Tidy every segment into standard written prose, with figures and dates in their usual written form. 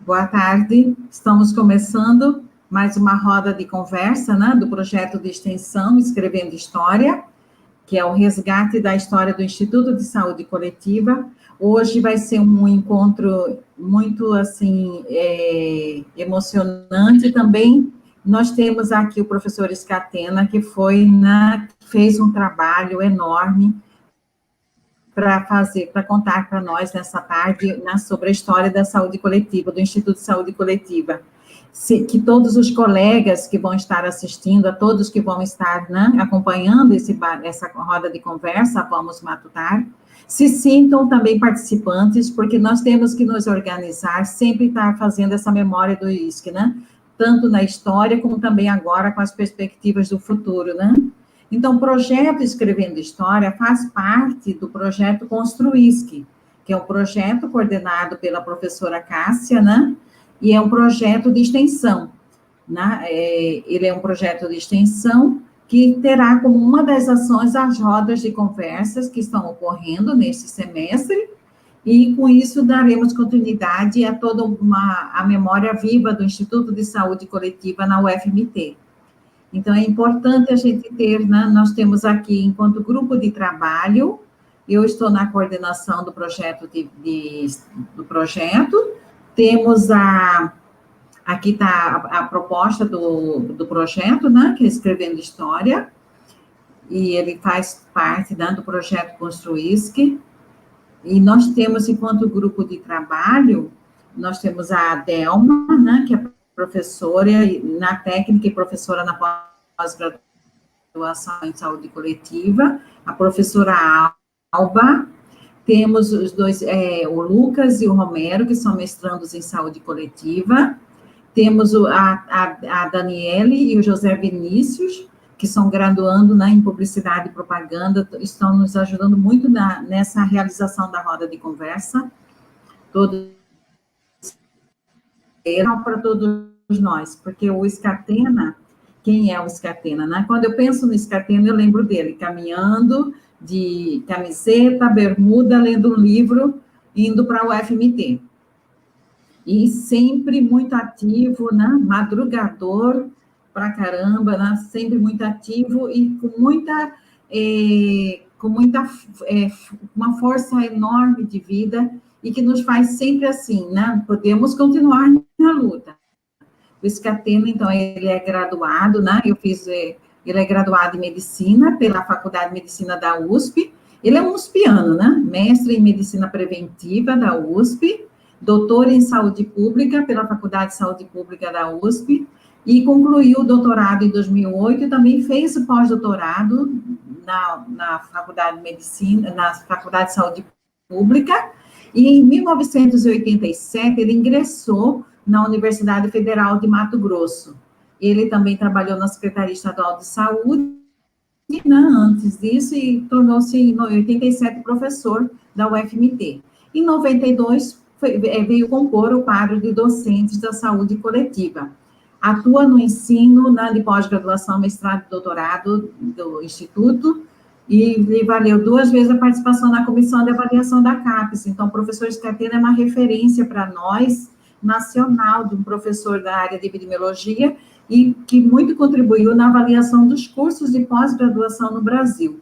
Boa tarde, estamos começando mais uma roda de conversa, né, do projeto de extensão Escrevendo História, que é o resgate da história do Instituto de Saúde Coletiva. Hoje vai ser um encontro muito, assim, emocionante também. Nós temos aqui o professor Scatena, que fez um trabalho enorme para contar para nós nessa tarde, né, sobre a história da saúde coletiva, do Instituto de Saúde Coletiva. Que todos os colegas que vão estar assistindo, a todos que vão estar, né, acompanhando essa roda de conversa, vamos matutar, se sintam também participantes, porque nós temos que nos organizar, sempre estar fazendo essa memória do ISC, né? Tanto na história, como também agora com as perspectivas do futuro, né? Então, o projeto Escrevendo História faz parte do projeto Construisc, que é um projeto coordenado pela professora Cássia, né? E é um projeto de extensão, né? Ele é um projeto de extensão que terá como uma das ações as rodas de conversas que estão ocorrendo neste semestre, e com isso daremos continuidade a toda a memória viva do Instituto de Saúde Coletiva na UFMT. Então, é importante a gente ter, né, nós temos aqui, enquanto grupo de trabalho, eu estou na coordenação do projeto, do projeto, temos aqui está a proposta do projeto, né, que é Escrevendo História, e ele faz parte, né, do projeto Construisc, e nós temos, enquanto grupo de trabalho, nós temos a Adelma, né, que é professora na técnica e professora na pós-graduação em saúde coletiva, a professora Alba, temos os dois, o Lucas e o Romero, que são mestrandos em saúde coletiva, temos a Daniele e o José Vinícius, que são graduando, né, em publicidade e propaganda, estão nos ajudando muito nessa realização da roda de conversa, para todos nós, porque o Scatena, quem é o Scatena, né? Quando eu penso no Scatena, eu lembro dele caminhando de camiseta, bermuda, lendo um livro, indo para o UFMT. E sempre muito ativo, né? Madrugador pra caramba, né? Sempre muito ativo e com uma força enorme de vida, e que nos faz sempre assim, né? Podemos continuar na luta. O Scatena, então, ele é graduado, né? Ele é graduado em Medicina pela Faculdade de Medicina da USP. Ele é um uspiano, né? Mestre em Medicina Preventiva da USP, doutor em Saúde Pública pela Faculdade de Saúde Pública da USP, e concluiu o doutorado em 2008, e também fez o pós-doutorado na Faculdade de Medicina, na Faculdade de Saúde Pública, e em 1987 ele ingressou na Universidade Federal de Mato Grosso. Ele também trabalhou na Secretaria Estadual de Saúde, né, antes disso, e tornou-se, em 87, professor da UFMT. Em 92, veio compor o quadro de docentes da saúde coletiva. Atua no ensino, de pós-graduação, mestrado e doutorado do Instituto, e lhe valeu 2 vezes a participação na comissão de avaliação da CAPES. Então, o professor Scatena é uma referência para nós, nacional, de um professor da área de epidemiologia, e que muito contribuiu na avaliação dos cursos de pós-graduação no Brasil.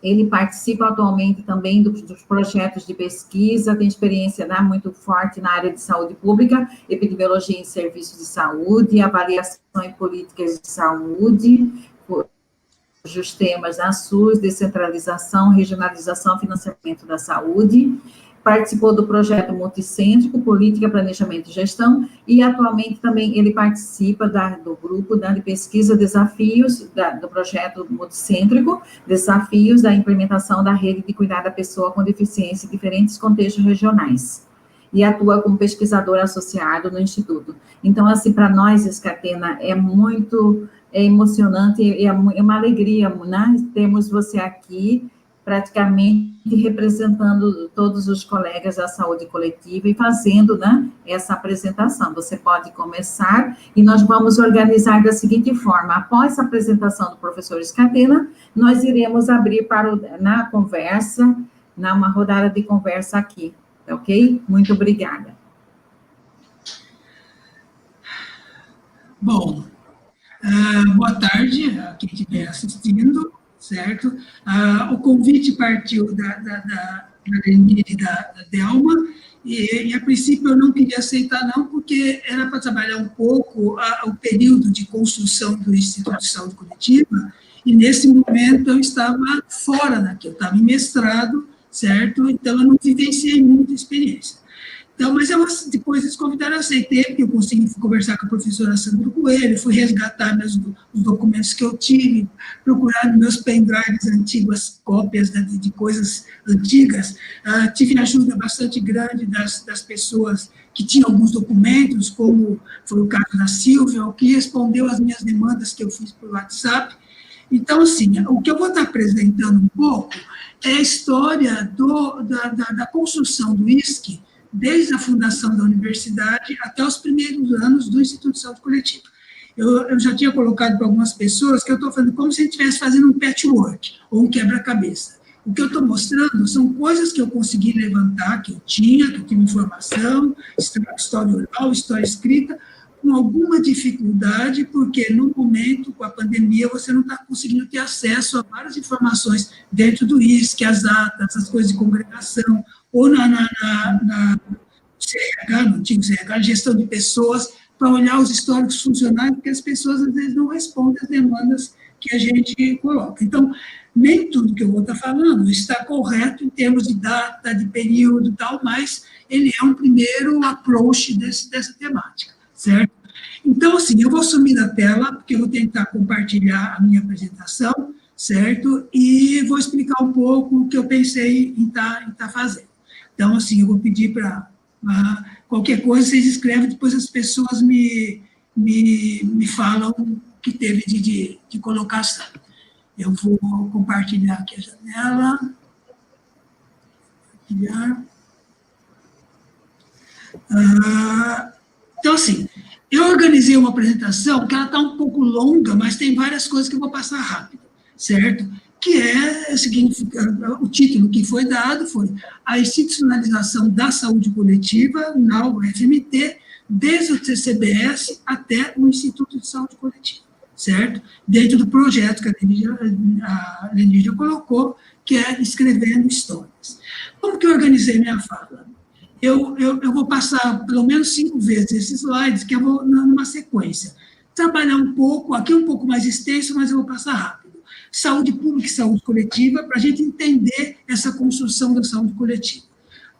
Ele participa atualmente também dos projetos de pesquisa, tem experiência, né, muito forte na área de saúde pública, epidemiologia em serviços de saúde, avaliação em políticas de saúde, cujos temas, né, SUS, descentralização, regionalização, financiamento da saúde. Participou do projeto multicêntrico, política, planejamento e gestão, e atualmente também ele participa do grupo de pesquisa desafios, do projeto multicêntrico, desafios da implementação da rede de cuidado da pessoa com deficiência em diferentes contextos regionais, e atua como pesquisador associado no Instituto. Então, assim, para nós, Scatena, é muito emocionante, é uma alegria, né? Temos você aqui, praticamente representando todos os colegas da saúde coletiva e fazendo, né, essa apresentação. Você pode começar, e nós vamos organizar da seguinte forma: após a apresentação do professor Scatena, nós iremos abrir na conversa, uma rodada de conversa aqui, Tá ok? Muito obrigada. Bom, boa tarde a quem estiver assistindo, certo? O convite partiu da Lenir e da Delma, e a princípio eu não queria aceitar não, porque era para trabalhar um pouco o período de construção do Instituto de Saúde Coletiva, e nesse momento eu estava fora daqui, eu estava em mestrado, certo? Então eu não vivenciei muita experiência. Então, mas depois eles convidaram, eu aceitei, porque eu consegui conversar com a professora Sandra Coelho, fui resgatar os documentos que eu tive, procurar nos meus pendrives antigos, cópias de coisas antigas. Tive ajuda bastante grande das pessoas que tinham alguns documentos, como foi o caso da Silvia, que respondeu às minhas demandas que eu fiz por WhatsApp. Então, assim, o que eu vou estar apresentando um pouco é a história da construção do ISC, desde a fundação da universidade até os primeiros anos do Instituto de Saúde Coletiva. Eu já tinha colocado para algumas pessoas que eu estou fazendo como se a gente estivesse fazendo um patchwork, ou um quebra-cabeça. O que eu estou mostrando são coisas que eu consegui levantar, que eu tive informação, história oral, história escrita, com alguma dificuldade, porque no momento, com a pandemia, você não está conseguindo ter acesso a várias informações dentro do ISC, as atas, as coisas de congregação, ou na CRH, no antigo CRH, gestão de pessoas, para olhar os históricos funcionários, porque as pessoas, às vezes, não respondem às demandas que a gente coloca. Então, nem tudo que eu vou estar falando está correto em termos de data, de período e tal, mas ele é um primeiro approach dessa temática, certo? Então, assim, eu vou sumir da tela, porque eu vou tentar compartilhar a minha apresentação, certo? E vou explicar um pouco o que eu pensei em estar fazendo. Então, assim, eu vou pedir para qualquer coisa, vocês escrevem, depois as pessoas me falam o que teve de colocação. Eu vou compartilhar aqui a janela. Compartilhar. Então, assim, eu organizei uma apresentação que ela está um pouco longa, mas tem várias coisas que eu vou passar rápido, certo? Que é o seguinte, o título que foi dado foi a institucionalização da saúde coletiva na UFMT, desde o TCBS até o Instituto de Saúde Coletiva, certo? Dentro do projeto que a Lenir colocou, que é Escrevendo Histórias. Como que eu organizei minha fala? Eu vou passar pelo menos 5 vezes esses slides, que eu vou numa sequência. Trabalhar um pouco, aqui um pouco mais extenso, mas eu vou passar rápido. Saúde pública e saúde coletiva, para a gente entender essa construção da saúde coletiva.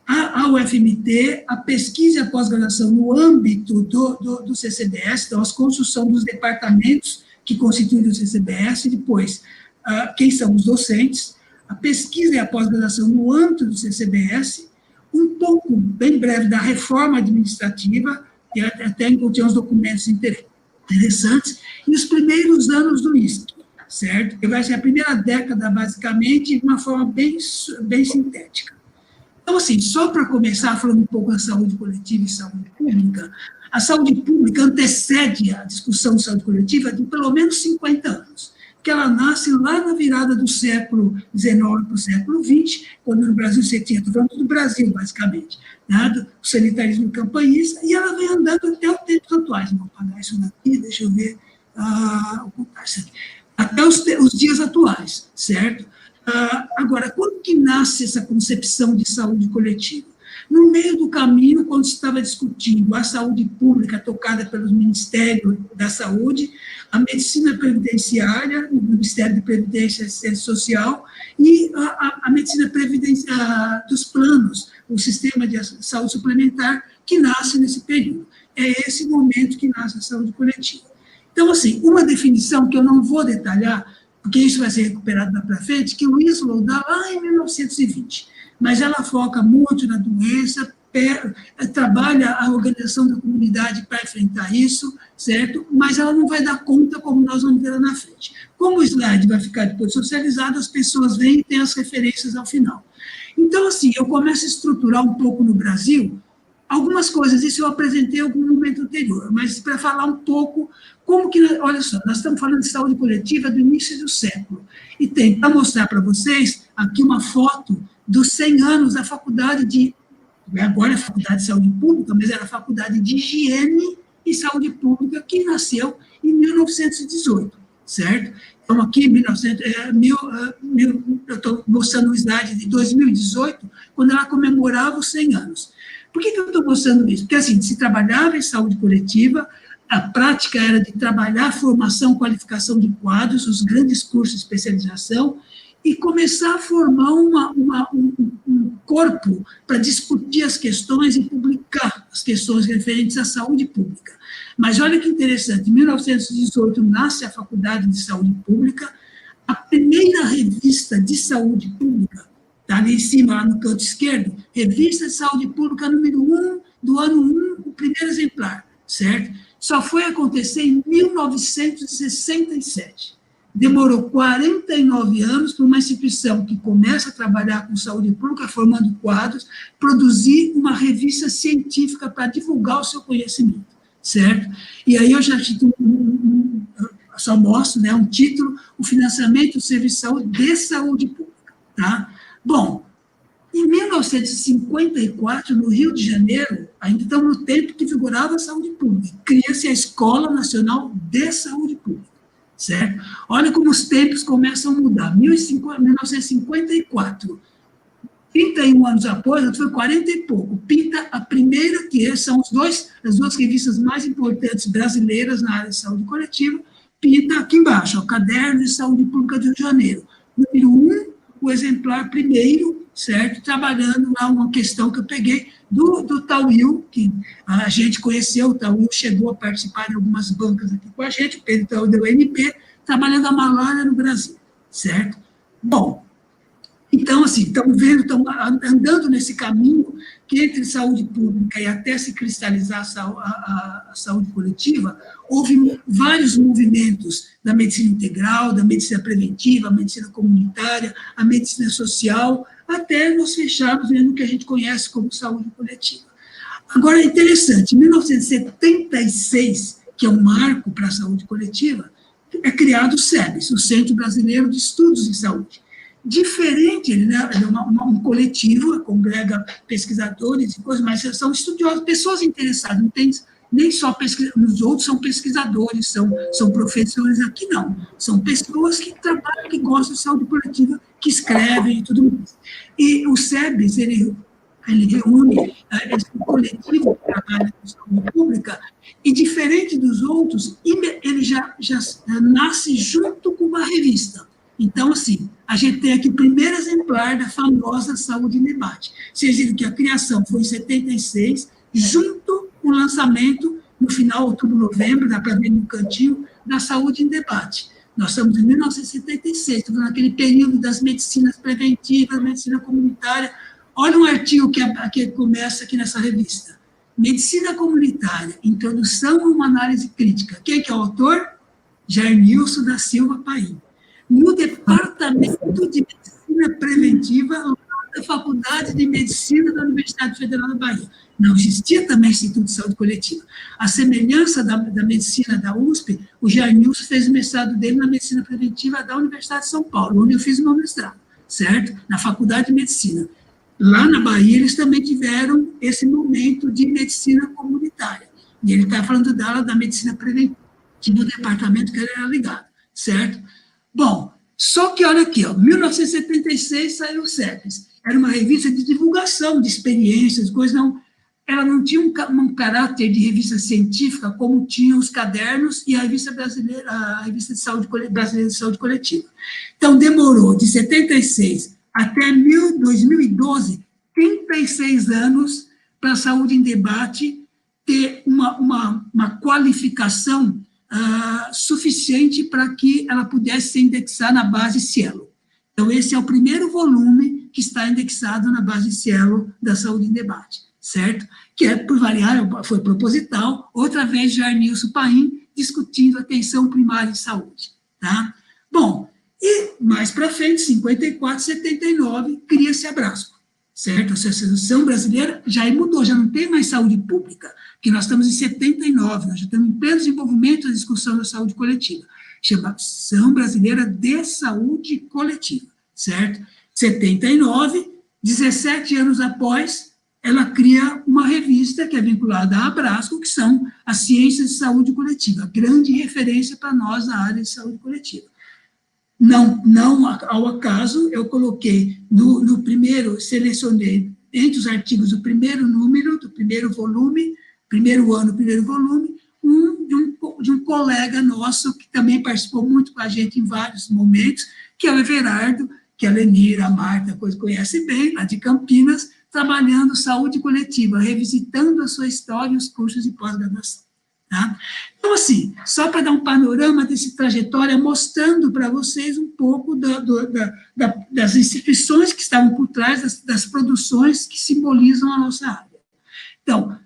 A UFMT, a pesquisa e a pós-graduação no âmbito do CCBS, então, a construção dos departamentos que constituem o CCBS, e depois, quem são os docentes, a pesquisa e a pós-graduação no âmbito do CCBS, um pouco, bem breve, da reforma administrativa, que até encontrei uns documentos interessantes, e os primeiros anos do ISC, certo? Que vai ser a primeira década, basicamente, de uma forma bem sintética. Então, assim, só para começar falando um pouco da saúde coletiva e saúde pública, a saúde pública antecede a discussão de saúde coletiva de pelo menos 50 anos, que ela nasce lá na virada do século XIX para o século XX, quando no Brasil você tinha, estou falando do Brasil, basicamente, né, do sanitarismo campanhista, e ela vem andando até os tempos atuais. Vou apagar isso daqui, deixa eu ver, até os dias atuais, certo? Agora, quando que nasce essa concepção de saúde coletiva? No meio do caminho, quando se estava discutindo a saúde pública tocada pelos Ministérios da Saúde, a medicina previdenciária, o Ministério de Previdência e Assistência Social, e a medicina dos planos, o sistema de saúde suplementar, que nasce nesse período. É esse momento que nasce a saúde coletiva. Então, assim, uma definição que eu não vou detalhar, porque isso vai ser recuperado lá para frente, que o Winslow dá lá em 1920, mas ela foca muito na doença, trabalha a organização da comunidade para enfrentar isso, certo? Mas ela não vai dar conta, como nós vamos ver lá na frente. Como o slide vai ficar depois socializado, as pessoas vêm e têm as referências ao final. Então, assim, eu começo a estruturar um pouco no Brasil, algumas coisas, isso eu apresentei em algum momento anterior, mas para falar um pouco como que, olha só, nós estamos falando de saúde coletiva do início do século, e tem para mostrar para vocês aqui uma foto dos 100 anos da Faculdade de agora é a Faculdade de Saúde Pública, mas era a Faculdade de Higiene e Saúde Pública, que nasceu em 1918, certo? Então, aqui, eu estou mostrando um slide de 2018, quando ela comemorava os 100 anos. Por que eu estou mostrando isso? Porque, assim, se trabalhava em saúde coletiva, a prática era de trabalhar formação, qualificação de quadros, os grandes cursos de especialização, e começar a formar um corpo para discutir as questões e publicar as questões referentes à saúde pública. Mas olha que interessante, em 1918 nasce a Faculdade de Saúde Pública, a primeira revista de saúde pública, está ali em cima, lá no canto esquerdo, Revista de Saúde Pública número 1, do ano 1, o primeiro exemplar, certo? Só foi acontecer em 1967. Demorou 49 anos para uma instituição que começa a trabalhar com saúde pública, formando quadros, produzir uma revista científica para divulgar o seu conhecimento, certo? E aí eu já só mostro, né, um título, o financiamento do serviço de saúde pública, tá? Bom, em 1954, no Rio de Janeiro, ainda estamos no tempo que vigorava a saúde pública, cria-se a Escola Nacional de Saúde Pública, certo? Olha como os tempos começam a mudar. 1954, 31 anos após, foi 40 e pouco, pinta a primeira, que são as duas revistas mais importantes brasileiras na área de saúde coletiva, pinta aqui embaixo, o Caderno de Saúde Pública do Rio de Janeiro. Número 1, o exemplar primeiro, certo? Trabalhando lá uma questão que eu peguei do Tauil, que a gente conheceu, o Tauil chegou a participar de algumas bancas aqui com a gente, o Pedro Tauil da UNP, trabalhando a malária no Brasil, certo? Bom, então, assim, estamos andando nesse caminho que entre saúde pública e até se cristalizar a saúde coletiva, houve vários movimentos da medicina integral, da medicina preventiva, a medicina comunitária, a medicina social, até nós fecharmos no que a gente conhece como saúde coletiva. Agora, é interessante, em 1976, que é um marco para a saúde coletiva, é criado o SEBS, o Centro Brasileiro de Estudos em Saúde. Diferente, ele é um coletivo, congrega pesquisadores e coisas, mas são estudiosos, pessoas interessadas, não tem nem só pesquisadores, os outros são pesquisadores, são professores, aqui não, são pessoas que trabalham, que gostam de saúde coletiva, que escrevem e tudo mais. E o SEBS, ele reúne esse coletivo que trabalha com saúde pública, e diferente dos outros, ele já nasce junto com uma revista. Então, assim, a gente tem aqui o primeiro exemplar da famosa Saúde em Debate. Vocês viram que a criação foi em 76, junto com o lançamento, no final, outubro, novembro, dá para ver no cantinho, da Saúde em Debate. Nós estamos em 1976, estamos naquele período das medicinas preventivas, medicina comunitária. Olha um artigo que começa aqui nessa revista. Medicina Comunitária, Introdução a uma Análise Crítica. Quem que é o autor? Jair Nilson da Silva Paim. No Departamento de Medicina Preventiva da Faculdade de Medicina da Universidade Federal da Bahia. Não existia também Instituto de Saúde Coletiva. A semelhança da medicina da USP, o Jair Nilson fez o mestrado dele na Medicina Preventiva da Universidade de São Paulo, onde eu fiz o meu mestrado, certo? Na Faculdade de Medicina. Lá na Bahia, eles também tiveram esse momento de medicina comunitária. E ele está falando da medicina preventiva, do departamento que ele era ligado, certo? Bom, só que olha aqui, 1976 saiu o SEBS. Era uma revista de divulgação de experiências, coisas não. Ela não tinha um caráter de revista científica como tinham os cadernos e a revista brasileira, a revista de saúde brasileira de saúde coletiva. Então demorou de 76 até 2012, 36 anos para a Saúde em Debate ter uma qualificação suficiente para que ela pudesse ser indexada na base Cielo. Então, esse é o primeiro volume que está indexado na base Cielo da Saúde em Debate, certo? Que é, por variar, foi proposital, outra vez Jair Nilson Paim discutindo atenção primária em saúde, tá? Bom, e mais para frente, 54, 79, cria-se a Abrasco, certo? A Associação Brasileira já mudou, já não tem mais saúde pública, que nós estamos em 79, nós já estamos em pleno desenvolvimento da discussão da saúde coletiva. Chama Associação Brasileira de Saúde Coletiva, certo? 79, 17 anos após, ela cria uma revista que é vinculada à Abrasco, que são as ciências de saúde coletiva, grande referência para nós na área de saúde coletiva. Não ao acaso, eu coloquei no primeiro, selecionei entre os artigos do primeiro número, do primeiro volume, primeiro ano, primeiro volume, de um colega nosso, que também participou muito com a gente em vários momentos, que é o Everardo, que a Lenira, a Marta, conhece bem, lá de Campinas, trabalhando saúde coletiva, revisitando a sua história e os cursos de pós-graduação. Tá? Então, assim, só para dar um panorama dessa trajetória, mostrando para vocês um pouco das instituições que estavam por trás das produções que simbolizam a nossa área. Então,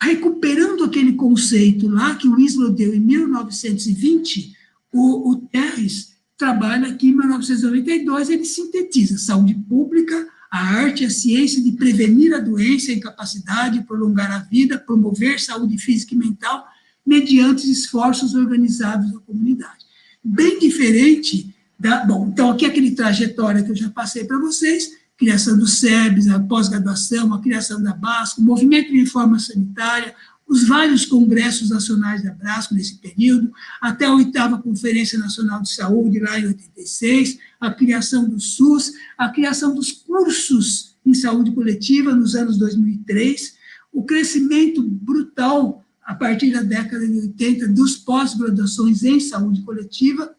recuperando aquele conceito lá que o Winslow deu em 1920, o Terres trabalha aqui em 1992, ele sintetiza saúde pública, a arte e a ciência de prevenir a doença, a incapacidade, prolongar a vida, promover saúde física e mental, mediante esforços organizados da comunidade. Bem diferente Bom, então aqui aquele trajetória que eu já passei para vocês, criação do SEBS, a pós-graduação, a criação da BASCO, o movimento de reforma sanitária, os vários congressos nacionais da BRASCO nesse período, até a 8ª Conferência Nacional de Saúde, lá em 86, a criação do SUS, a criação dos cursos em saúde coletiva nos anos 2003, o crescimento brutal, a partir da década de 80, dos pós-graduações em saúde coletiva,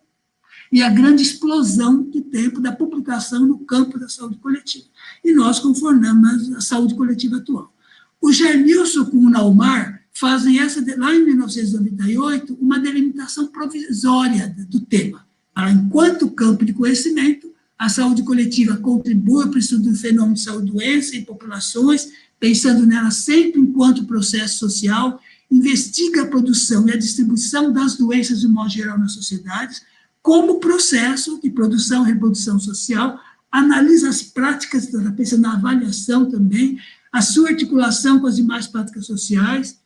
e a grande explosão de tempo da publicação no campo da saúde coletiva. E nós conformamos a saúde coletiva atual. O Gernilson com o Naumar fazem lá em 1998, uma delimitação provisória do tema. Enquanto campo de conhecimento, a saúde coletiva contribui para o estudo do fenômeno de saúde-doença em populações, pensando nela sempre enquanto processo social, investiga a produção e a distribuição das doenças de modo geral nas sociedades, como processo de produção e reprodução social, analisa as práticas, pensando na avaliação também, a sua articulação com as demais práticas sociais,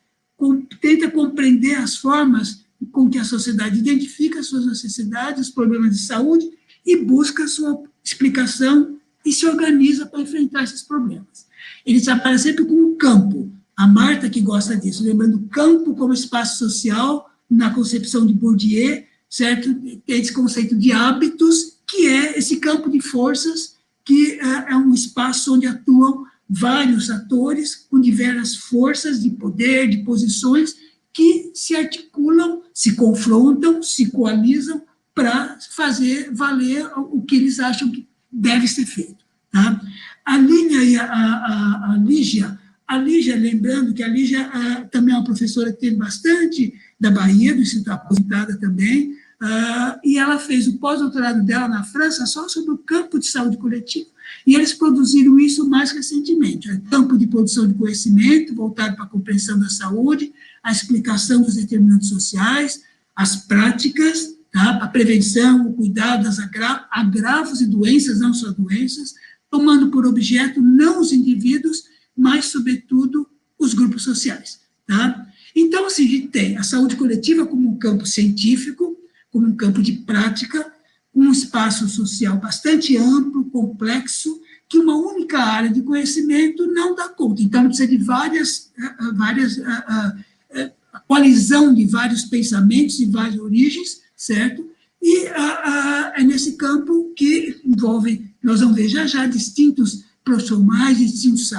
tenta compreender as formas com que a sociedade identifica as suas necessidades, os problemas de saúde, e busca a sua explicação e se organiza para enfrentar esses problemas. Ele trabalha sempre com o campo. A Marta que gosta disso, lembrando o campo como espaço social, na concepção de Bourdieu, certo? Esse conceito de hábitos, que é esse campo de forças, que é um espaço onde atuam vários atores com diversas forças de poder, de posições, que se articulam, se confrontam, se coalizam para fazer valer o que eles acham que deve ser feito. Tá? A Línia e a Lígia, lembrando que a Lígia também é uma professora que teve bastante da Bahia, do Instituto aposentada também, e ela fez o pós-doutorado dela na França só sobre o campo de saúde coletiva. E eles produziram isso mais recentemente, campo de produção de conhecimento, voltado para a compreensão da saúde, a explicação dos determinantes sociais, as práticas, tá? A prevenção, o cuidado das agravos e doenças, não só doenças, tomando por objeto não os indivíduos, mas, sobretudo, os grupos sociais. Tá? Então, assim, a gente tem a saúde coletiva como um campo científico, como um campo de prática, um espaço social bastante amplo, complexo, que uma única área de conhecimento não dá conta. Então, precisa de a colisão de vários pensamentos e várias origens, certo? E é nesse campo que envolve, nós vamos ver já distintos profissionais, distintos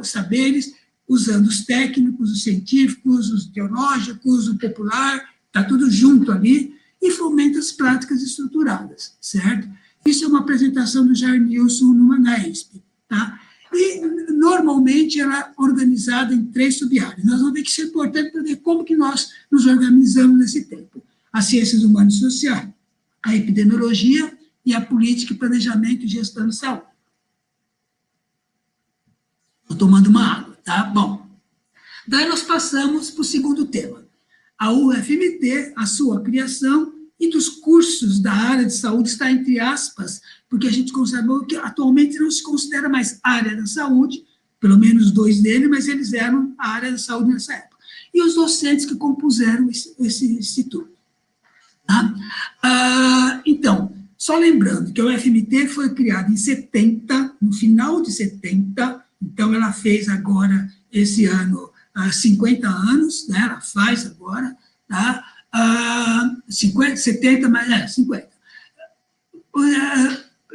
saberes, usando os técnicos, os científicos, os teológicos, o popular, está tudo junto ali, e fomenta as práticas estruturadas, certo? Isso é uma apresentação do Gernilson na ESP, tá? E, normalmente, ela é organizada em 3 sub-áreas. Nós vamos ver que isso é importante para ver como que nós nos organizamos nesse tempo. As ciências humanas e sociais, a epidemiologia e a política, planejamento e gestão de saúde. Estou tomando uma água, tá? Bom, daí nós passamos para o segundo tema. A UFMT, a sua criação, e dos cursos da área de saúde está entre aspas, porque a gente considerou que atualmente não se considera mais área da saúde, pelo menos 2 deles, mas eles eram a área da saúde nessa época. E os docentes que compuseram esse instituto. Tá? Então, só lembrando que a UFMT foi criada em 70, no final de 70, Então, ela fez agora, esse ano, 50 anos, né? Ela faz agora, tá? 50, 70, mas 50.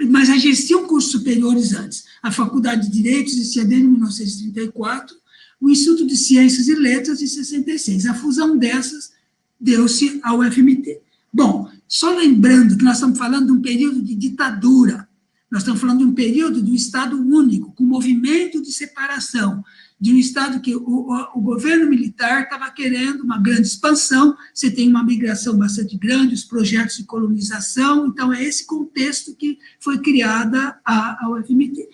Mas já existiam cursos superiores antes. A Faculdade de Direito existia desde 1934, o Instituto de Ciências e Letras de 66. A fusão dessas deu-se ao UFMT. Bom, só lembrando que nós estamos falando de um período de ditadura, nós estamos falando de um período do Estado único, com movimento de separação, de um Estado que o governo militar estava querendo uma grande expansão, você tem uma migração bastante grande, os projetos de colonização, então é esse contexto que foi criada a UFMT.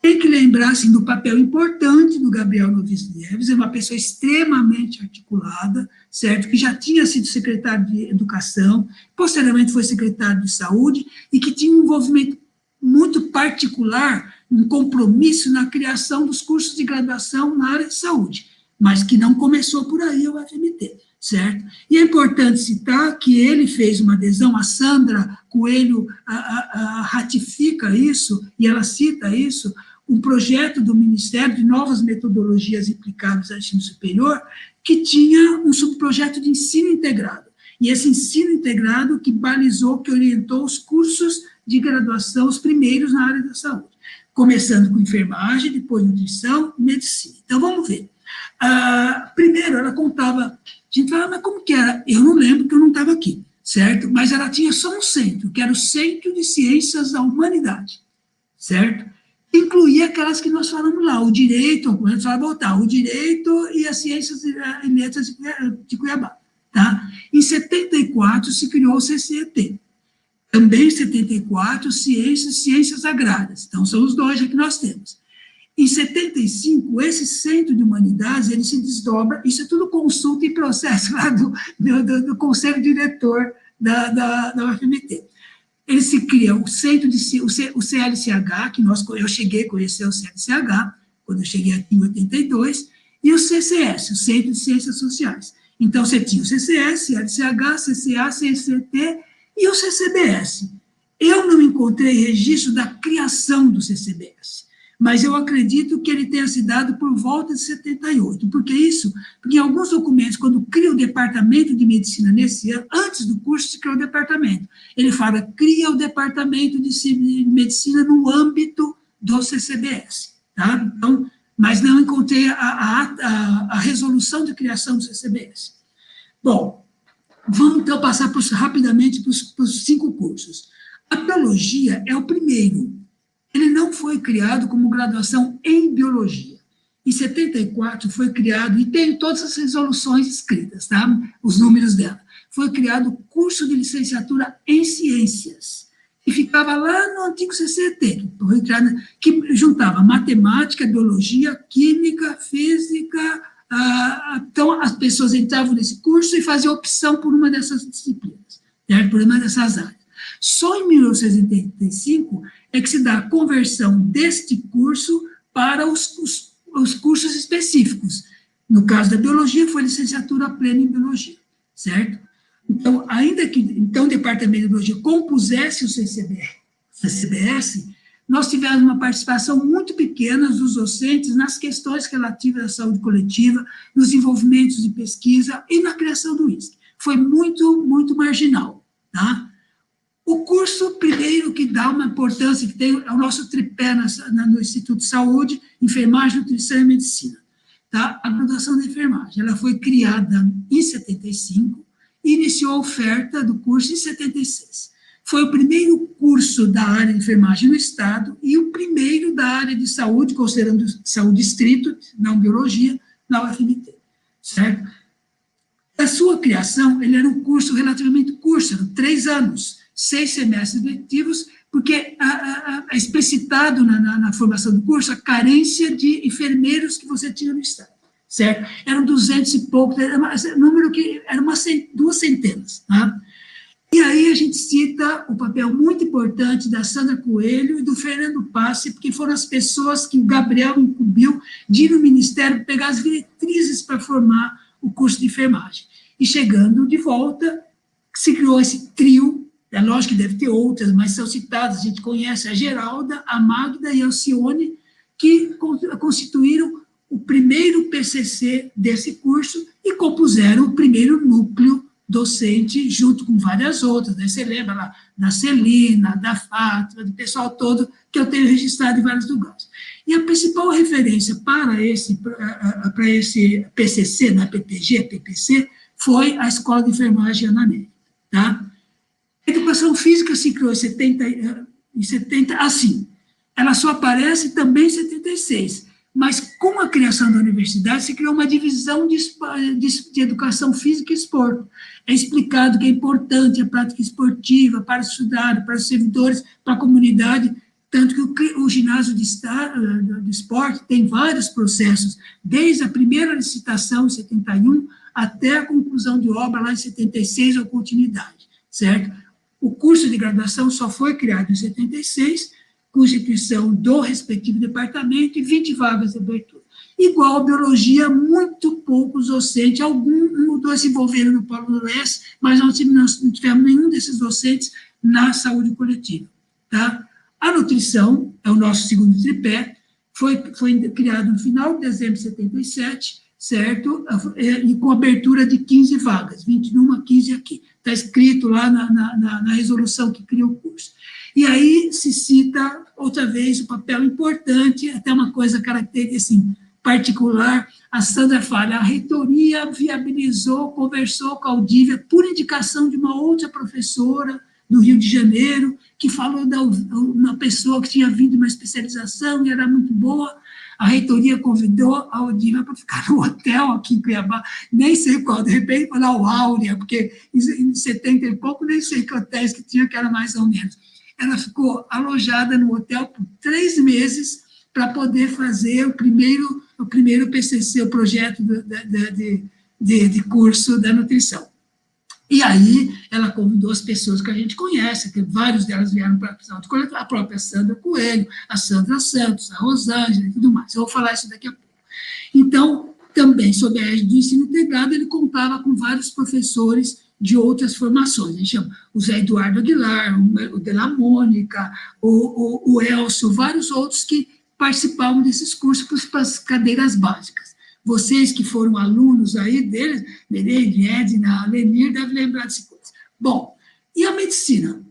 Tem que lembrar assim, do papel importante do Gabriel Novis Neves, é uma pessoa extremamente articulada, certo? Que já tinha sido secretário de Educação, posteriormente foi secretário de Saúde, e que tinha um envolvimento muito particular, um compromisso na criação dos cursos de graduação na área de saúde, mas que não começou por aí o UFMT, certo? E é importante citar que ele fez uma adesão, a Sandra Coelho ratifica isso, e ela cita isso, um projeto do Ministério de novas metodologias aplicadas ao ensino superior, que tinha um subprojeto de ensino integrado. E esse ensino integrado que balizou, que orientou os cursos de graduação, os primeiros na área da saúde, começando com enfermagem, depois nutrição e medicina. Então, vamos ver. Primeiro, ela contava, a gente fala, mas como que era? Eu não lembro, porque eu não estava aqui, certo? Mas ela tinha só um centro, que era o Centro de Ciências da Humanidade, certo? Incluía aquelas que nós falamos lá, o direito, a gente vai voltar, o direito e as ciências e letras de Cuiabá, tá? Em 74 se criou o CCET, também em 74, ciências agrárias, então são os dois que nós temos. Em 75, esse Centro de Humanidades, ele se desdobra, isso é tudo consulta e processo lá do Conselho Diretor da UFMT. Ele se cria o Centro de o CLCH, que eu cheguei a conhecer o CLCH, quando eu cheguei aqui em 82, e o CCS, o Centro de Ciências Sociais. Então, você tinha o CCS, CLCH, CCA, CCT e o CCBS. Eu não encontrei registro da criação do CCBS, mas eu acredito que ele tenha se dado por volta de 78. Por que isso? Porque em alguns documentos, quando cria o departamento de medicina nesse ano, antes do curso se cria o departamento. Ele fala, cria o departamento de medicina no âmbito do CCBS. Tá? Então, mas não encontrei a resolução de criação do CCBS. Bom, vamos então passar rapidamente para os 5 cursos. A biologia é o primeiro. Ele não foi criado como graduação em biologia. Em 74 foi criado, e tem todas as resoluções escritas, tá? Os números dela. Foi criado o curso de licenciatura em ciências, que ficava lá no antigo CCT, que juntava matemática, biologia, química, física. Então, as pessoas entravam nesse curso e faziam opção por uma dessas disciplinas, certo? Por uma dessas áreas. Só em 1985 é que se dá a conversão deste curso para os cursos específicos. No caso da biologia, foi licenciatura plena em biologia, certo? Então, ainda que o Departamento de Biologia compusesse o CCBS, nós tivemos uma participação muito pequena dos docentes nas questões relativas à saúde coletiva, nos envolvimentos de pesquisa e na criação do ISC. Foi muito, muito marginal, tá? O curso, primeiro, que dá uma importância, que tem é o nosso tripé no Instituto de Saúde, Enfermagem, Nutrição e Medicina. Tá? A graduação da enfermagem, ela foi criada em 75 e iniciou a oferta do curso em 76. Foi o primeiro curso da área de enfermagem no Estado e o primeiro da área de saúde, considerando saúde estrito, não biologia, na UFMT, certo? A sua criação, ele era um curso relativamente curto, eram 3 anos, 6 semestres letivos, porque é explicitado na formação do curso a carência de enfermeiros que você tinha no Estado, certo? Eram 200 e poucos, era um número que era 2 centenas, tá? E aí a gente cita o papel muito importante da Sandra Coelho e do Fernando Passe, porque foram as pessoas que o Gabriel incumbiu de ir no Ministério pegar as diretrizes para formar o curso de enfermagem. E chegando de volta, se criou esse trio. É lógico que deve ter outras, mas são citadas, a gente conhece a Geralda, a Magda e a Alcione, que constituíram o primeiro PCC desse curso e compuseram o primeiro núcleo docente, junto com várias outras, né? Você lembra lá da Celina, da Fátima, do pessoal todo que eu tenho registrado em vários lugares. E a principal referência para esse PCC, na PPG, PPC, foi a Escola de Enfermagem Ana Nery, tá? A educação física se criou em 70, assim, ela só aparece também em 76, mas com a criação da universidade se criou uma divisão de educação física e esporte. É explicado que é importante a prática esportiva para o estudante, para os servidores, para a comunidade, tanto que o ginásio de esporte tem vários processos, desde a primeira licitação, em 71, até a conclusão de obra, lá em 76, ou continuidade, certo? O curso de graduação só foi criado em 76, constituição do respectivo departamento e 20 vagas de abertura. Igual a biologia, muito poucos docentes, alguns se envolveram no Polo Leste, mas não tivemos nenhum desses docentes na saúde coletiva, tá? A nutrição, é o nosso segundo tripé, foi criado no final de dezembro de 77, certo? E com abertura de 15 vagas, 21, 15 aqui. Está escrito lá na resolução que cria o curso. E aí se cita, outra vez, o papel importante, até uma coisa característica, assim, particular, a Sandra fala, a reitoria viabilizou, conversou com a Aldívia, por indicação de uma outra professora do Rio de Janeiro, que falou de uma pessoa que tinha vindo de uma especialização e era muito boa. A reitoria convidou a Aldívia para ficar no hotel aqui em Cuiabá, nem sei qual, de repente foi lá o Áurea, porque em 70 e pouco, nem sei que hotéis que tinha, que era mais ou menos. Ela ficou alojada no hotel por 3 meses para poder fazer o primeiro PCC, o projeto de curso da nutrição. E aí ela convidou as pessoas que a gente conhece, que vários delas vieram para a própria Sandra Coelho, a Sandra Santos, a Rosângela e tudo mais. Eu vou falar isso daqui a pouco. Então, também, sob a égide do ensino integrado, ele contava com vários professores de outras formações. A gente chama o Zé Eduardo Aguilar, o De La Mônica, o Elcio, vários outros que participavam desses cursos para as cadeiras básicas. Vocês que foram alunos aí deles, Nereide, Edna, Lenir, devem lembrar desse curso. Bom, e a medicina?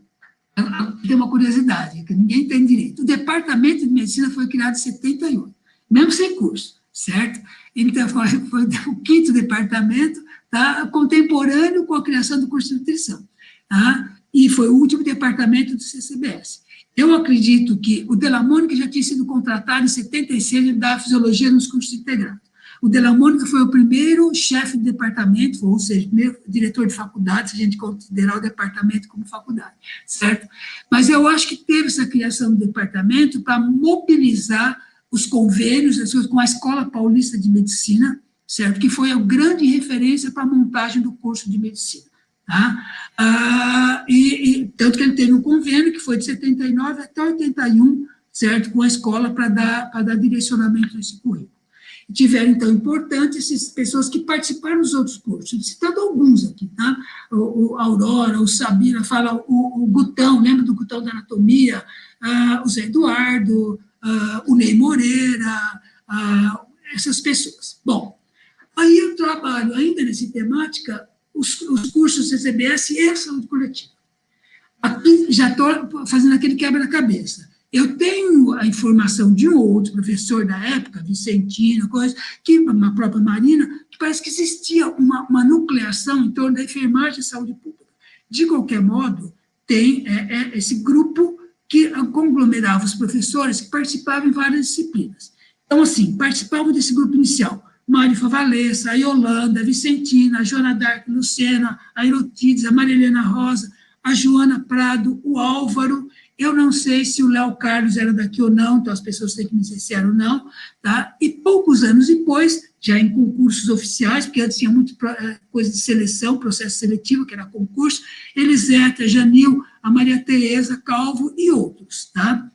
Tem uma curiosidade, que ninguém tem direito. O departamento de medicina foi criado em 78, mesmo sem curso, certo? Então, foi o 5º departamento, tá, contemporâneo com a criação do curso de nutrição, tá? E foi o último departamento do CCBS. Eu acredito que o De La Mônica já tinha sido contratado em 76, ele dava fisiologia nos cursos integrados. O De La Mônica foi o primeiro chefe de departamento, ou seja, o primeiro diretor de faculdade, se a gente considerar o departamento como faculdade, certo? Mas eu acho que teve essa criação do departamento para mobilizar os convênios com a Escola Paulista de Medicina, certo? Que foi a grande referência para a montagem do curso de medicina, tá? Tanto que ele teve um convênio que foi de 79 até 81, certo? Com a escola para dar direcionamento a esse currículo. Tiveram, então, importantes essas pessoas que participaram dos outros cursos, citando alguns aqui, tá? O Aurora, o Sabina, fala o Gutão, lembra do Gutão da Anatomia, o Zé Eduardo, o Ney Moreira, essas pessoas. Bom, aí eu trabalho ainda nessa temática, os cursos CCBS e a saúde coletiva. Aqui já estou fazendo aquele quebra-cabeça. Eu tenho a informação de um ou outro professor da época, Vicentino, coisa, que, a própria Marina, que parece que existia uma nucleação em torno da enfermagem e saúde pública. De qualquer modo, tem esse grupo que conglomerava os professores que participavam em várias disciplinas. Então, assim, participavam desse grupo inicial Mário Favalesa, a Yolanda, a Vicentina, a Joana Dark Lucena, a Erotides, a Maria Helena Rosa, a Joana Prado, o Álvaro. Eu não sei se o Léo Carlos era daqui ou não, então as pessoas têm que me dizer se era ou não, tá? E poucos anos depois, já em concursos oficiais, porque antes tinha muito coisa de seleção, processo seletivo, que era concurso, Elisete, a Janil, a Maria Tereza, Calvo e outros, tá?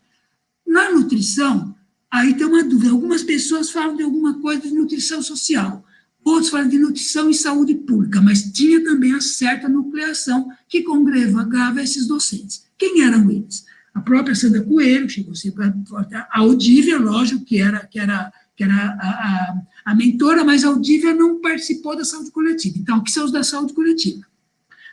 Na nutrição, aí tem uma dúvida, algumas pessoas falam de alguma coisa de nutrição social, outros falam de nutrição e saúde pública, mas tinha também a certa nucleação que congregava esses docentes. Quem eram eles? a própria Sandra Coelho, chegou sempre a Odívia, lógico, que era a mentora, mas a Odívia não participou da saúde coletiva. Então, o que são os da saúde coletiva?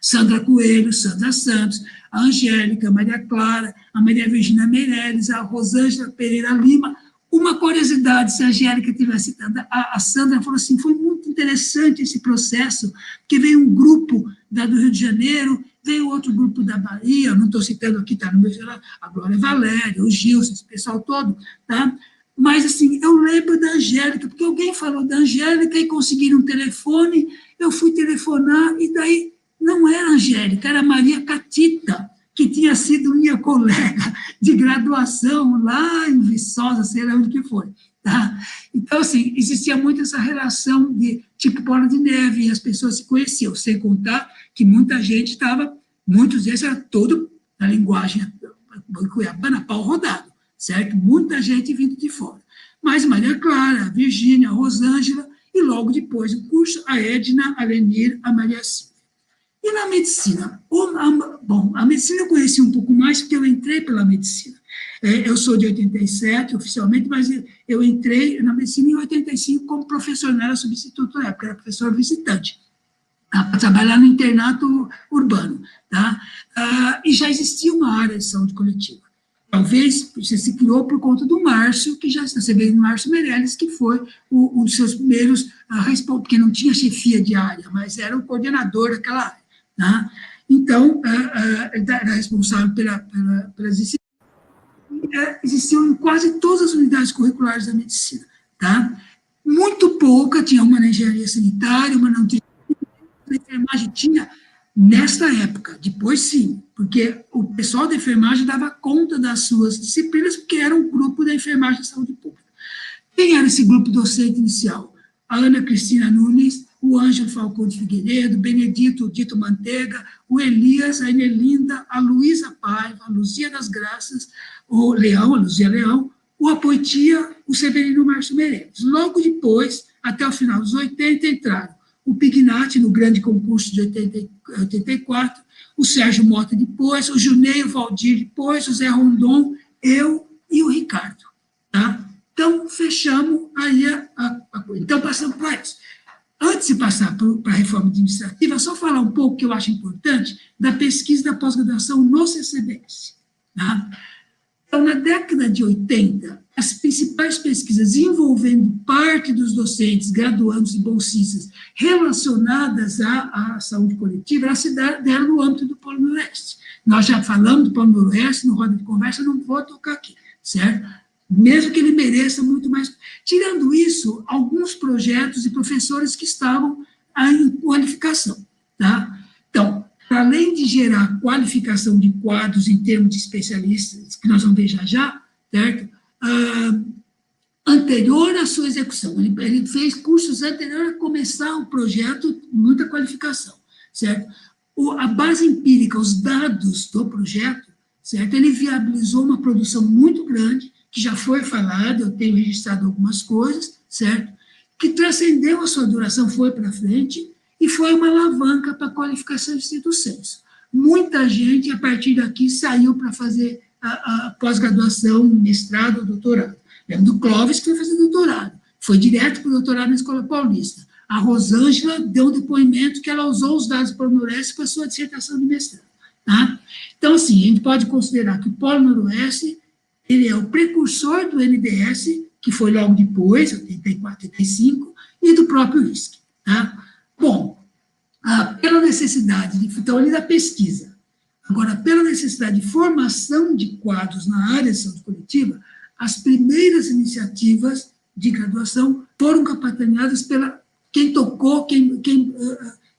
Sandra Coelho, Sandra Santos, a Angélica, a Maria Clara, a Maria Virgínia Meirelles, a Rosângela Pereira Lima. Uma curiosidade, se a Angélica tivesse citado, a Sandra falou assim, foi muito interessante esse processo, porque veio um grupo do Rio de Janeiro, veio outro grupo da Bahia, não estou citando aqui, está no meu geral, a Glória Valéria, o Gilson, esse pessoal todo, tá? Mas, assim, eu lembro da Angélica, porque alguém falou da Angélica e conseguiram um telefone, eu fui telefonar, e daí não era a Angélica, era a Maria Catita, que tinha sido minha colega de graduação lá em Viçosa, sei lá onde que foi. Tá? Então, assim, existia muito essa relação de tipo bola de neve, e as pessoas se conheciam, sem contar que muita gente estava, muitos deles era todo na linguagem cuiabana, pau rodado, certo? Muita gente vindo de fora. Mas Maria Clara, a Virgínia, a Rosângela, e logo depois do curso, a Edna, a Lenir, a Maria Silvia. E na medicina? Bom, a medicina eu conheci um pouco mais porque eu entrei pela medicina. Eu sou de 87, oficialmente, mas eu entrei na medicina em 85 como professor, não era substituto na época, era professor visitante, para trabalhar no internato urbano. Tá? E já existia uma área de saúde coletiva. Talvez você se criou por conta do Márcio, que já está sabendo, Márcio Meirelles, que foi um dos seus primeiros, porque não tinha chefia de área, mas era o coordenador daquela área. Tá? Então, ele era responsável pelas disciplinas, existiam em quase todas as unidades curriculares da medicina. Tá? Muito pouca, tinha uma na engenharia sanitária, uma na nutrição, na enfermagem tinha nesta época, depois sim, porque o pessoal da enfermagem dava conta das suas disciplinas, porque era um grupo da enfermagem de saúde pública. Quem era esse grupo docente inicial? A Ana Cristina Nunes, o Ângelo Falcão de Figueiredo, Benedito Dito Manteiga, o Elias, a Enelinda, a Luísa Paiva, a Luzia das Graças, o Leão, a Luzia Leão, o Apoitia, o Severino Márcio Meirelles. Logo depois, até o final dos 80, entraram o Pignatti, no grande concurso de 84, o Sérgio Mota depois, o Juneio Valdir depois, o Zé Rondon, eu e o Ricardo. Tá? Então, fechamos aí a coisa. Então, passamos para isso. Antes de passar para a reforma administrativa, só falar um pouco, que eu acho importante, da pesquisa da pós-graduação no CCBS. Tá? Então, na década de 80, as principais pesquisas envolvendo parte dos docentes, graduandos e bolsistas relacionadas à saúde coletiva, elas se deram no âmbito do Polo Noroeste. Nós já falamos do Polo Noroeste, no Roda de Conversa, não vou tocar aqui, certo? Mesmo que ele mereça muito mais. Tirando isso, alguns projetos e professores que estavam em qualificação. Tá? Então, além de gerar qualificação de quadros em termos de especialistas, que nós vamos ver já, certo? Anterior à sua execução, ele fez cursos anterior a começar o projeto, muita qualificação, certo? A base empírica, os dados do projeto, certo? Ele viabilizou uma produção muito grande, que já foi falado, eu tenho registrado algumas coisas, certo? Que transcendeu a sua duração, foi para frente, e foi uma alavanca para a qualificação de estrito senso. Muita gente, a partir daqui, saiu para fazer a pós-graduação, mestrado, doutorado. Lembro do Clóvis, que foi fazer doutorado, foi direto para o doutorado na Escola Paulista. A Rosângela deu um depoimento que ela usou os dados do Polo Noroeste para a sua dissertação de mestrado. Tá? Então, assim, a gente pode considerar que o Polo Noroeste ele é o precursor do NDS, que foi logo depois, 84, 85, e do próprio RISC. Tá? Bom, pela necessidade, então, ali da pesquisa, agora, pela necessidade de formação de quadros na área de saúde coletiva, as primeiras iniciativas de graduação foram capitaneadas pela quem tocou, quem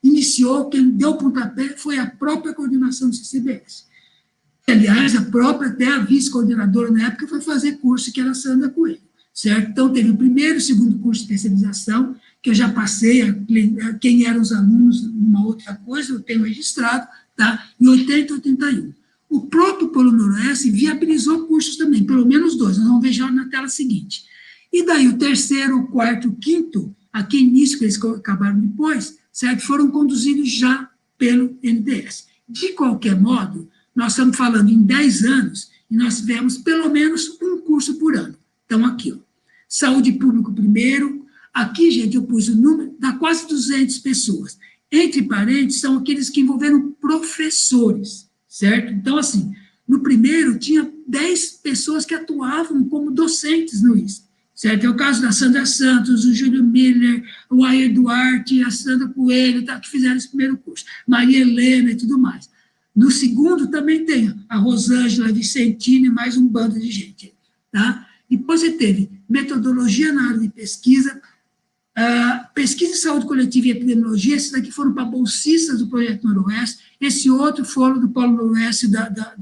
iniciou, quem deu o pontapé, foi a própria coordenação do CCBS. Aliás, a própria, até a vice-coordenadora na época, foi fazer curso, que era a Sandra Coelho, certo? Então, teve o primeiro e o segundo curso de especialização, que eu já passei, quem eram os alunos, uma outra coisa, eu tenho registrado, tá? Em 80 e 81. O próprio Polo Noroeste viabilizou cursos também, pelo menos 2, nós vamos ver já na tela seguinte. E daí, o terceiro, o quarto, o quinto, aqui início, que eles acabaram depois, certo? Foram conduzidos já pelo NDS. De qualquer modo, nós estamos falando em 10 anos e nós tivemos pelo menos um curso por ano. Então, aqui, ó, saúde pública primeiro, aqui, gente, eu pus o número, dá quase 200 pessoas. Entre parênteses, são aqueles que envolveram professores, certo? Então, assim, no primeiro, tinha 10 pessoas que atuavam como docentes no ISP, certo? É o caso da Sandra Santos, o Júlio Miller, o Ayer Duarte, a Sandra Coelho, tá, que fizeram esse primeiro curso, Maria Helena e tudo mais. No segundo, também tem a Rosângela, a Vicentina e mais um bando de gente, tá? Depois você teve metodologia na área de pesquisa, pesquisa em saúde coletiva e epidemiologia, esses daqui foram para bolsistas do Projeto Noroeste, esse outro foram do Polo Noroeste da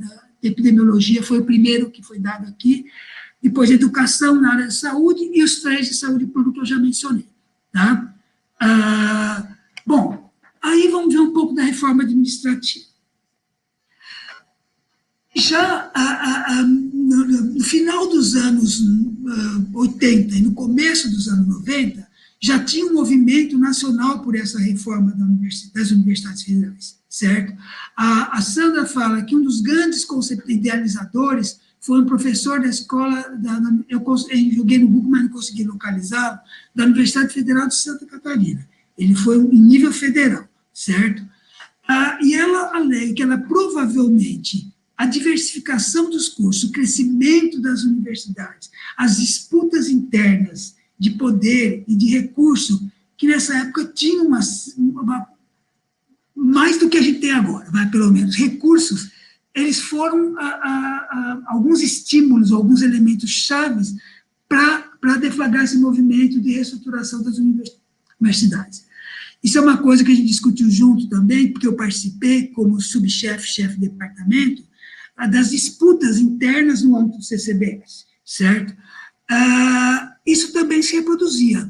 epidemiologia, foi o primeiro que foi dado aqui, depois educação na área de saúde e os 3 de saúde pública que eu já mencionei, tá? Bom, aí vamos ver um pouco da reforma administrativa. Já no final dos anos 80 e no começo dos anos 90, já tinha um movimento nacional por essa reforma das universidades federais, certo? A Sandra fala que um dos grandes idealizadores foi um professor da escola, eu joguei no Google, mas não consegui localizá-lo, da Universidade Federal de Santa Catarina. Ele foi em nível federal, certo? E ela alega que ela provavelmente a diversificação dos cursos, o crescimento das universidades, as disputas internas de poder e de recurso, que nessa época tinham mais do que a gente tem agora, pelo menos, recursos, eles foram alguns estímulos, alguns elementos chaves para deflagrar esse movimento de reestruturação das universidades. Isso é uma coisa que a gente discutiu junto também, porque eu participei como subchefe, chefe de departamento, das disputas internas no âmbito do CCBS, certo? Isso também se reproduzia.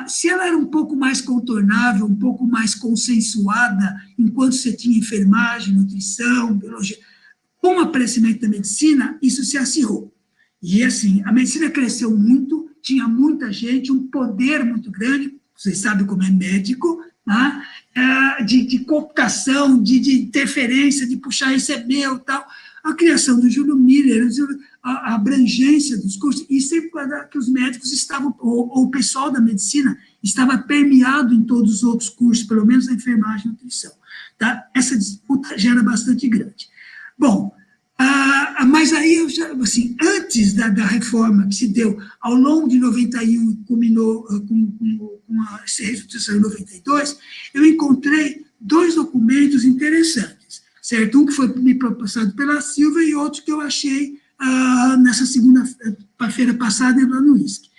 Se ela era um pouco mais contornável, um pouco mais consensuada, enquanto você tinha enfermagem, nutrição, biologia, com o aparecimento da medicina, isso se acirrou. E, assim, a medicina cresceu muito, tinha muita gente, um poder muito grande, vocês sabem como é médico, tá? De cooptação, de interferência, de puxar, isso é meu, tal. A criação do Júlio Miller, a abrangência dos cursos, e sempre que os médicos estavam, ou o pessoal da medicina, estava permeado em todos os outros cursos, pelo menos na enfermagem e nutrição. Tá? Essa disputa já era bastante grande. Bom, mas aí, assim, antes da reforma que se deu ao longo de 91 e culminou com a reestruturação em 92, eu encontrei 2 documentos interessantes, certo? Um que foi me proporcionado pela Silvia e outro que eu achei nessa segunda-feira passada lá no ISC.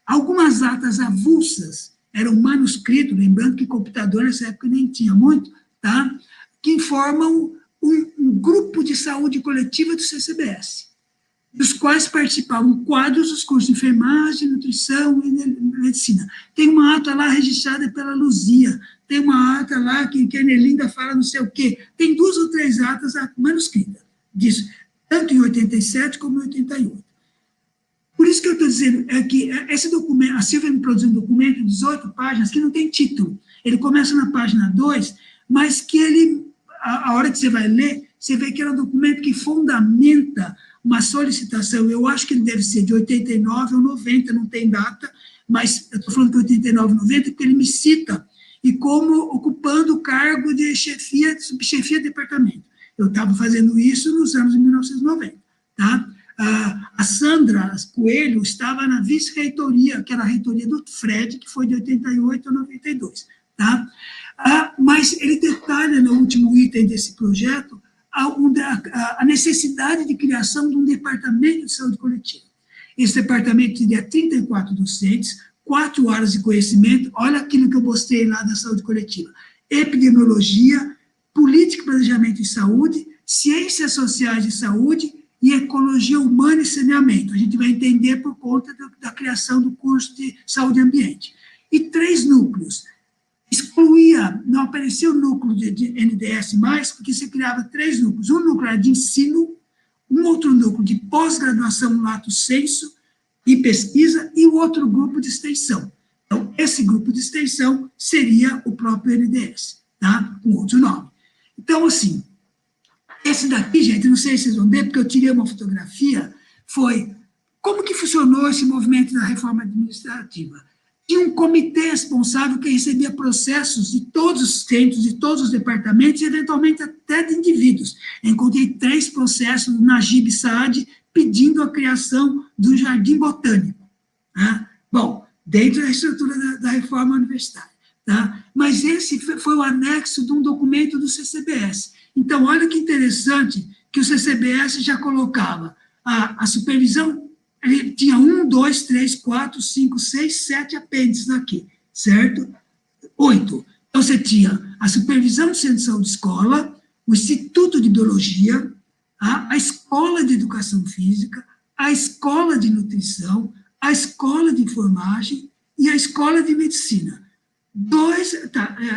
Algumas atas avulsas eram manuscritos, lembrando que computador nessa época nem tinha muito, tá? Que informam um grupo de saúde coletiva do CCBS, dos quais participavam quadros dos cursos de enfermagem, nutrição e medicina. Tem uma ata lá registrada pela Luzia, tem uma ata lá que a Nelinda fala não sei o quê, tem 2 ou 3 atas manuscritas disso, tanto em 87 como em 88. Por isso que eu estou dizendo que esse documento, a Silvia me produziu um documento de 18 páginas que não tem título. Ele começa na página 2, mas que ele, a hora que você vai ler, você vê que é um documento que fundamenta uma solicitação, eu acho que ele deve ser de 89 ou 90, não tem data, mas eu estou falando que 89 ou 90, porque ele me cita, e como ocupando o cargo de chefia, de subchefia de departamento. Eu estava fazendo isso nos anos de 1990, tá? A Sandra Coelho estava na vice-reitoria, que era a reitoria do Fred, que foi de 88 a 92, tá? Mas ele detalha no último item desse projeto a necessidade de criação de um departamento de saúde coletiva. Esse departamento teria 34 docentes, 4 áreas de conhecimento, olha aquilo que eu mostrei lá da saúde coletiva, epidemiologia, política e planejamento em saúde, ciências sociais de saúde e ecologia humana e saneamento. A gente vai entender por conta da criação do curso de saúde e ambiente. E 3 núcleos. Excluía, não apareceu o núcleo de NDS mais, porque você criava 3 núcleos. Um núcleo era de ensino, um outro núcleo de pós-graduação lato sensu e pesquisa, e o outro grupo de extensão. Então, esse grupo de extensão seria o próprio NDS, tá? Com outro nome. Então, assim, Esse daqui, gente, não sei se vocês vão ver, porque eu tirei uma fotografia, foi como que funcionou esse movimento da reforma administrativa. Tinha um comitê responsável que recebia processos de todos os centros, de todos os departamentos, e eventualmente até de indivíduos. Eu encontrei 3 processos do Najib Saad pedindo a criação do Jardim Botânico. Tá? Bom, dentro da estrutura da reforma universitária. Tá? Mas esse foi o anexo de um documento do CCBS. Então, olha que interessante que o CCBS já colocava a supervisão. Ele tinha 1, 2, 3, 4, 5, 6, 7 apêndices aqui, certo? 8. Então, você tinha a supervisão do Centro de Saúde Escola, o Instituto de Biologia, a Escola de Educação Física, a Escola de Nutrição, a Escola de Enfermagem e a Escola de Medicina.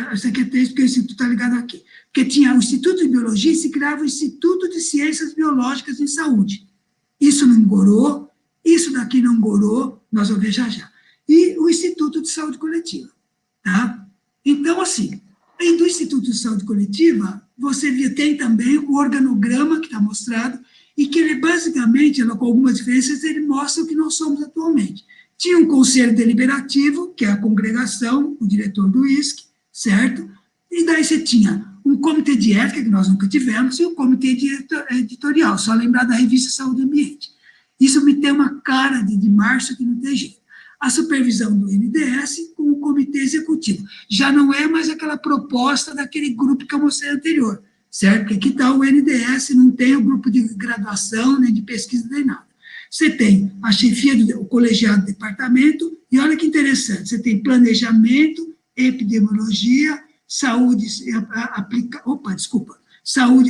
Essa aqui é 3, porque o Instituto está ligado aqui. Porque tinha o Instituto de Biologia e se criava o Instituto de Ciências Biológicas em Saúde. Isso não gorou. Isso daqui não gorou, nós vamos ver já já. E o Instituto de Saúde Coletiva. Tá? Então, assim, além do Instituto de Saúde Coletiva, você tem também o organograma que está mostrado, e que ele, basicamente, com algumas diferenças, ele mostra o que nós somos atualmente. Tinha um conselho deliberativo, que é a congregação, o diretor do ISC, certo? E daí você tinha um comitê de ética, que nós nunca tivemos, e um comitê editorial, só lembrar da revista Saúde e Ambiente. Isso me tem uma cara de março que não tem jeito. A supervisão do NDS com o comitê executivo. Já não é mais aquela proposta daquele grupo que eu mostrei anterior, certo? Porque aqui está o NDS, não tem o grupo de graduação, nem de pesquisa, nem nada. Você tem a chefia do colegiado do departamento, e olha que interessante, você tem planejamento, epidemiologia, saúde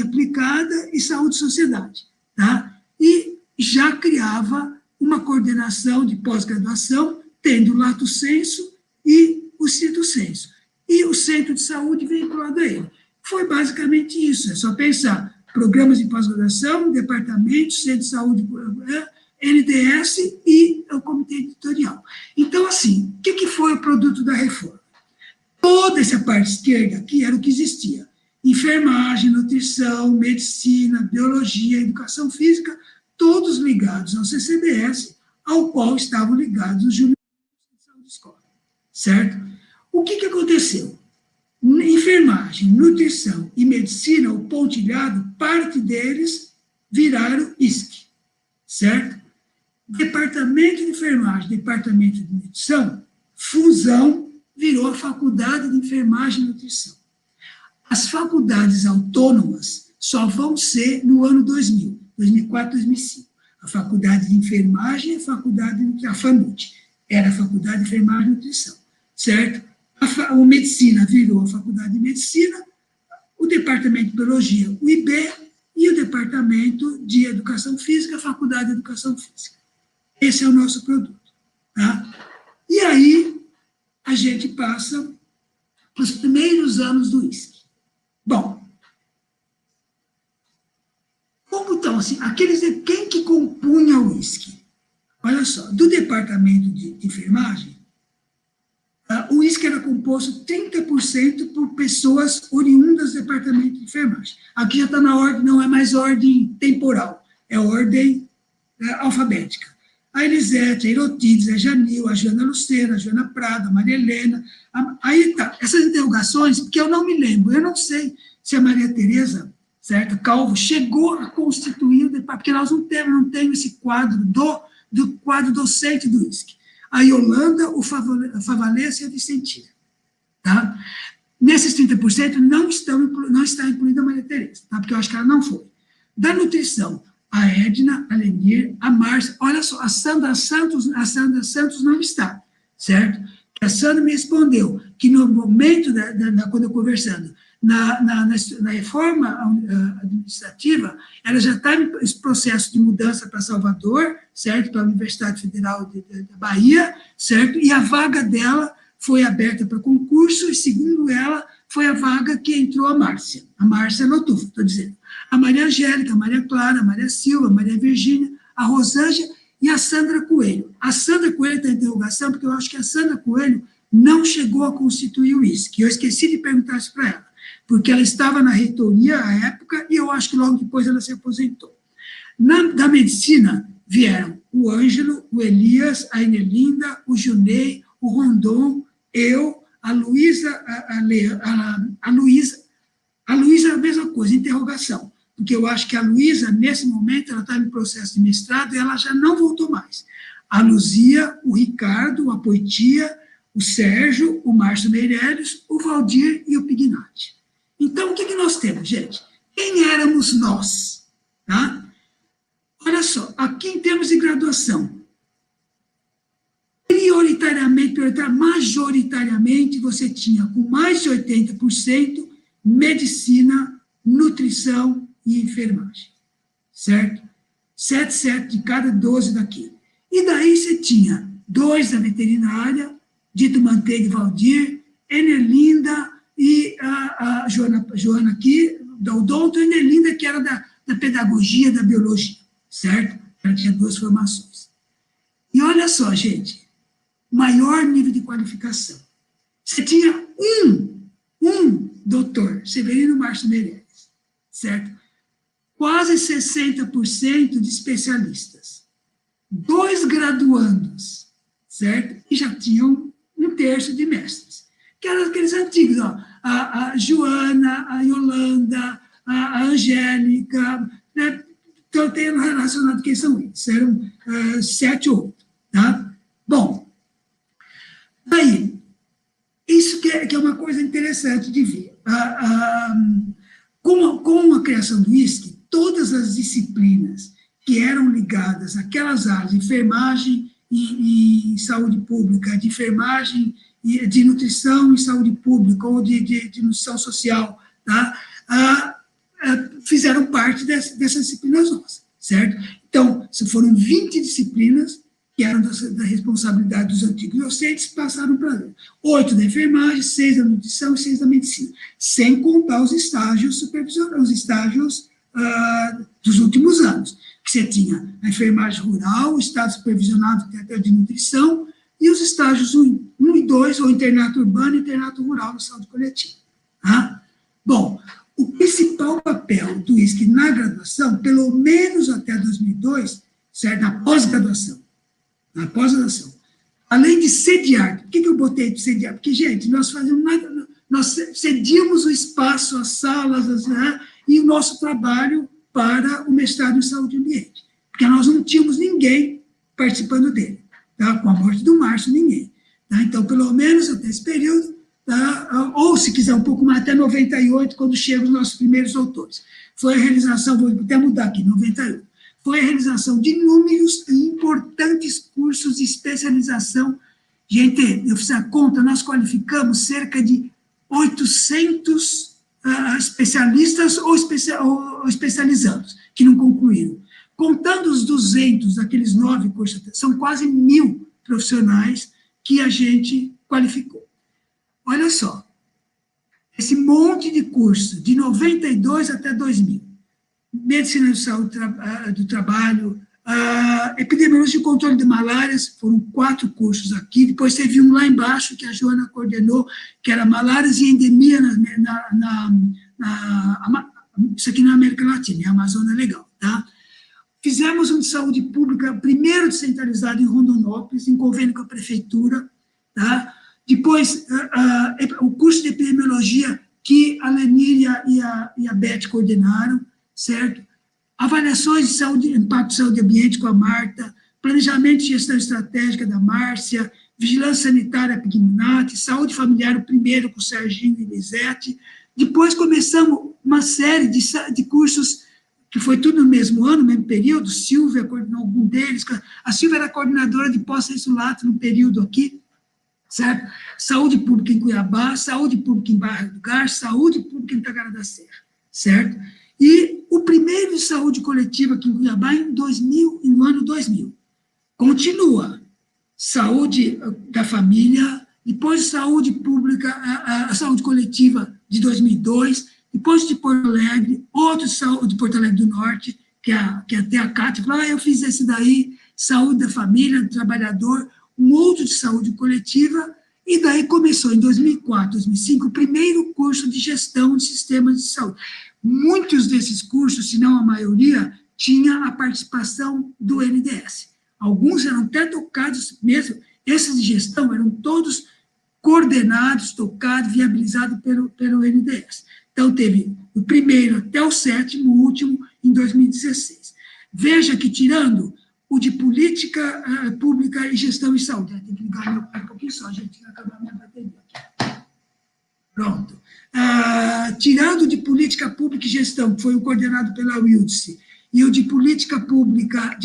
aplicada e saúde e sociedade, tá? E já criava uma coordenação de pós-graduação, tendo o lato sensu e o stricto sensu. E o centro de saúde vinculado a ele. Foi basicamente isso, é só pensar. Programas de pós-graduação, departamentos, centro de saúde, NDS e o comitê editorial. Então, assim, o que foi o produto da reforma? Toda essa parte esquerda aqui era o que existia. Enfermagem, nutrição, medicina, biologia, educação física, todos ligados ao CCBS, ao qual estavam ligados os juniores de saúde escola, certo? O que aconteceu? Enfermagem, nutrição e medicina, o pontilhado, parte deles viraram ISC, certo? Departamento de enfermagem, departamento de nutrição, fusão, virou a faculdade de enfermagem e nutrição. As faculdades autônomas só vão ser no ano 2000. 2004, 2005. A faculdade de enfermagem e a faculdade de FANUT. Era a faculdade de enfermagem e nutrição, certo? A medicina virou a faculdade de medicina, o departamento de biologia, o IB, e o departamento de educação física, a faculdade de educação física. Esse é o nosso produto, tá? E aí, a gente passa os primeiros anos do ISC. Bom, como estão, assim, quem que compunha o ISC? Olha só, do departamento de enfermagem, o ISC era composto 30% por pessoas oriundas do departamento de enfermagem. Aqui já está na ordem, não é mais ordem temporal, é ordem alfabética. A Elisete, a Irotides, a Janil, a Joana Lucena, a Joana Prada, a Maria Helena. Aí tá, essas interrogações, porque eu não me lembro, eu não sei se a Maria Tereza, certo, Calvo, chegou a constituir o departamento, porque nós não temos esse quadro do quadro docente do ISC. A Yolanda, o Favalese e a Vicentina. Tá? Nesses 30% não está incluída a Maria Tereza, tá? Porque eu acho que ela não foi. Da nutrição, a Edna, a Lenir, a Márcia, olha só, a Sandra Santos não está, certo? A Sandra me respondeu que no momento, quando eu conversando, na reforma administrativa, ela já está em processo de mudança para Salvador, certo? Para a Universidade Federal da Bahia, certo? E a vaga dela foi aberta para concurso, e segundo ela, foi a vaga que entrou a Márcia Notufo, estou dizendo. A Maria Angélica, a Maria Clara, a Maria Silva, a Maria Virgínia, a Rosângela e a Sandra Coelho. A Sandra Coelho está em interrogação, porque eu acho que a Sandra Coelho não chegou a constituir o ISC, eu esqueci de perguntar isso para ela. porque ela estava na reitoria à época, e eu acho que logo depois ela se aposentou. Da medicina vieram o Ângelo, o Elias, a Enelinda, o Junei, o Rondon, eu, a Luísa, a Luísa é a mesma coisa, interrogação, porque eu acho que a Luísa, nesse momento, ela está em processo de mestrado e ela já não voltou mais. A Luzia, o Ricardo, a Poitia, o Sérgio, o Márcio Meirelles, o Valdir e o Pignatti. Então, o que nós temos, gente? Quem éramos nós? Tá? Olha só, aqui em termos de graduação, majoritariamente, você tinha com mais de 80% medicina, nutrição e enfermagem, certo? 7 de cada 12 daqui. E daí você tinha 2 da veterinária, Dito Manteiga e Valdir, Enelinda e a Joana aqui, da odonto, e Enelinda, que era da pedagogia, da biologia, certo? Ela tinha 2 formações. E olha só, gente, maior nível de qualificação. Você tinha um doutor, Severino Márcio Meirelles, certo? Quase 60% de especialistas. 2 graduandos, certo? E já tinham 1/3 de mestres. Que eram aqueles antigos, ó, a Joana, a Yolanda, a Angélica, né? Então, tem relacionado quem são eles. Eram 7 ou 8, tá? Bom, daí, isso que é uma coisa interessante de ver. Com a criação do ISC, todas as disciplinas que eram ligadas àquelas áreas de enfermagem e saúde pública, de enfermagem, de nutrição e saúde pública, ou de nutrição social, tá? Fizeram parte dessas disciplinas nossas, certo? Então, foram 20 disciplinas que eram da responsabilidade dos antigos docentes, passaram para 8 da enfermagem, 6 da nutrição e 6 da medicina, sem contar os estágios supervisionais, os estágios dos últimos anos, que você tinha a enfermagem rural, o estágio supervisionado de nutrição, e os estágios 1 e 2, ou internato urbano e internato rural na saúde coletiva. Tá? Bom, o principal papel do ISC na graduação, pelo menos até 2002, certo? Na pós-graduação, além de sediar, por que eu botei de sediar? Porque, gente, nós cedíamos o espaço, as salas, e o nosso trabalho para o mestrado em saúde e ambiente, porque nós não tínhamos ninguém participando dele, tá? Com a morte do Márcio, ninguém. Tá? Então, pelo menos até esse período, tá? Ou, se quiser, um pouco mais, até 98, quando chegam os nossos primeiros doutores. Foi a realização, vou até mudar aqui, 98. Foi a realização de inúmeros e importantes cursos de especialização. Gente, eu fiz a conta, nós qualificamos cerca de 800 especialistas ou especializandos, que não concluíram. Contando os 200, aqueles 9 cursos, são quase 1.000 profissionais que a gente qualificou. Olha só, esse monte de curso, de 92 até 2000, medicina de saúde do trabalho, epidemiologia e controle de malárias, foram 4 cursos aqui, depois teve um lá embaixo, que a Joana coordenou, que era malárias e endemia isso aqui na América Latina, a Amazônia é legal, tá? Fizemos um de saúde pública, primeiro descentralizado em Rondonópolis, em convênio com a prefeitura, tá? Depois, o curso de epidemiologia que a Lenir e a Beth coordenaram, certo? Avaliações de saúde, impacto de saúde e ambiente com a Marta, planejamento e gestão estratégica da Márcia, vigilância sanitária Pignatti, saúde familiar, o primeiro com o Serginho e Lisete. Depois começamos uma série de cursos, que foi tudo no mesmo ano, no mesmo período. Silvia coordenou algum deles, a Silvia era coordenadora de pós-insulato no período aqui, certo? Saúde pública em Cuiabá, saúde pública em Barra do Garça, saúde pública em Tagara da Serra, certo? E o primeiro de saúde coletiva aqui em Cuiabá no ano 2000. Continua. Saúde da família, depois saúde pública, a saúde coletiva de 2002, depois de Porto Alegre, outro de Porto Alegre do Norte, que até a Cátia falou, eu fiz esse daí, saúde da família, do trabalhador, um outro de saúde coletiva, E daí começou, em 2004, 2005, o primeiro curso de gestão de sistemas de saúde. Muitos desses cursos, se não a maioria, tinha a participação do NDS. Alguns eram até tocados mesmo, esses de gestão eram todos coordenados, tocados, viabilizados pelo NDS. Então, teve o primeiro até o sétimo, o último, em 2016. Veja que, tirando o de política pública e gestão em saúde, tem que ligar meu pai um pouquinho só, gente, vai acabar minha bateria aqui. Pronto. Tirando o de política pública e gestão, que foi o coordenado pela Wilde, e o de política pública,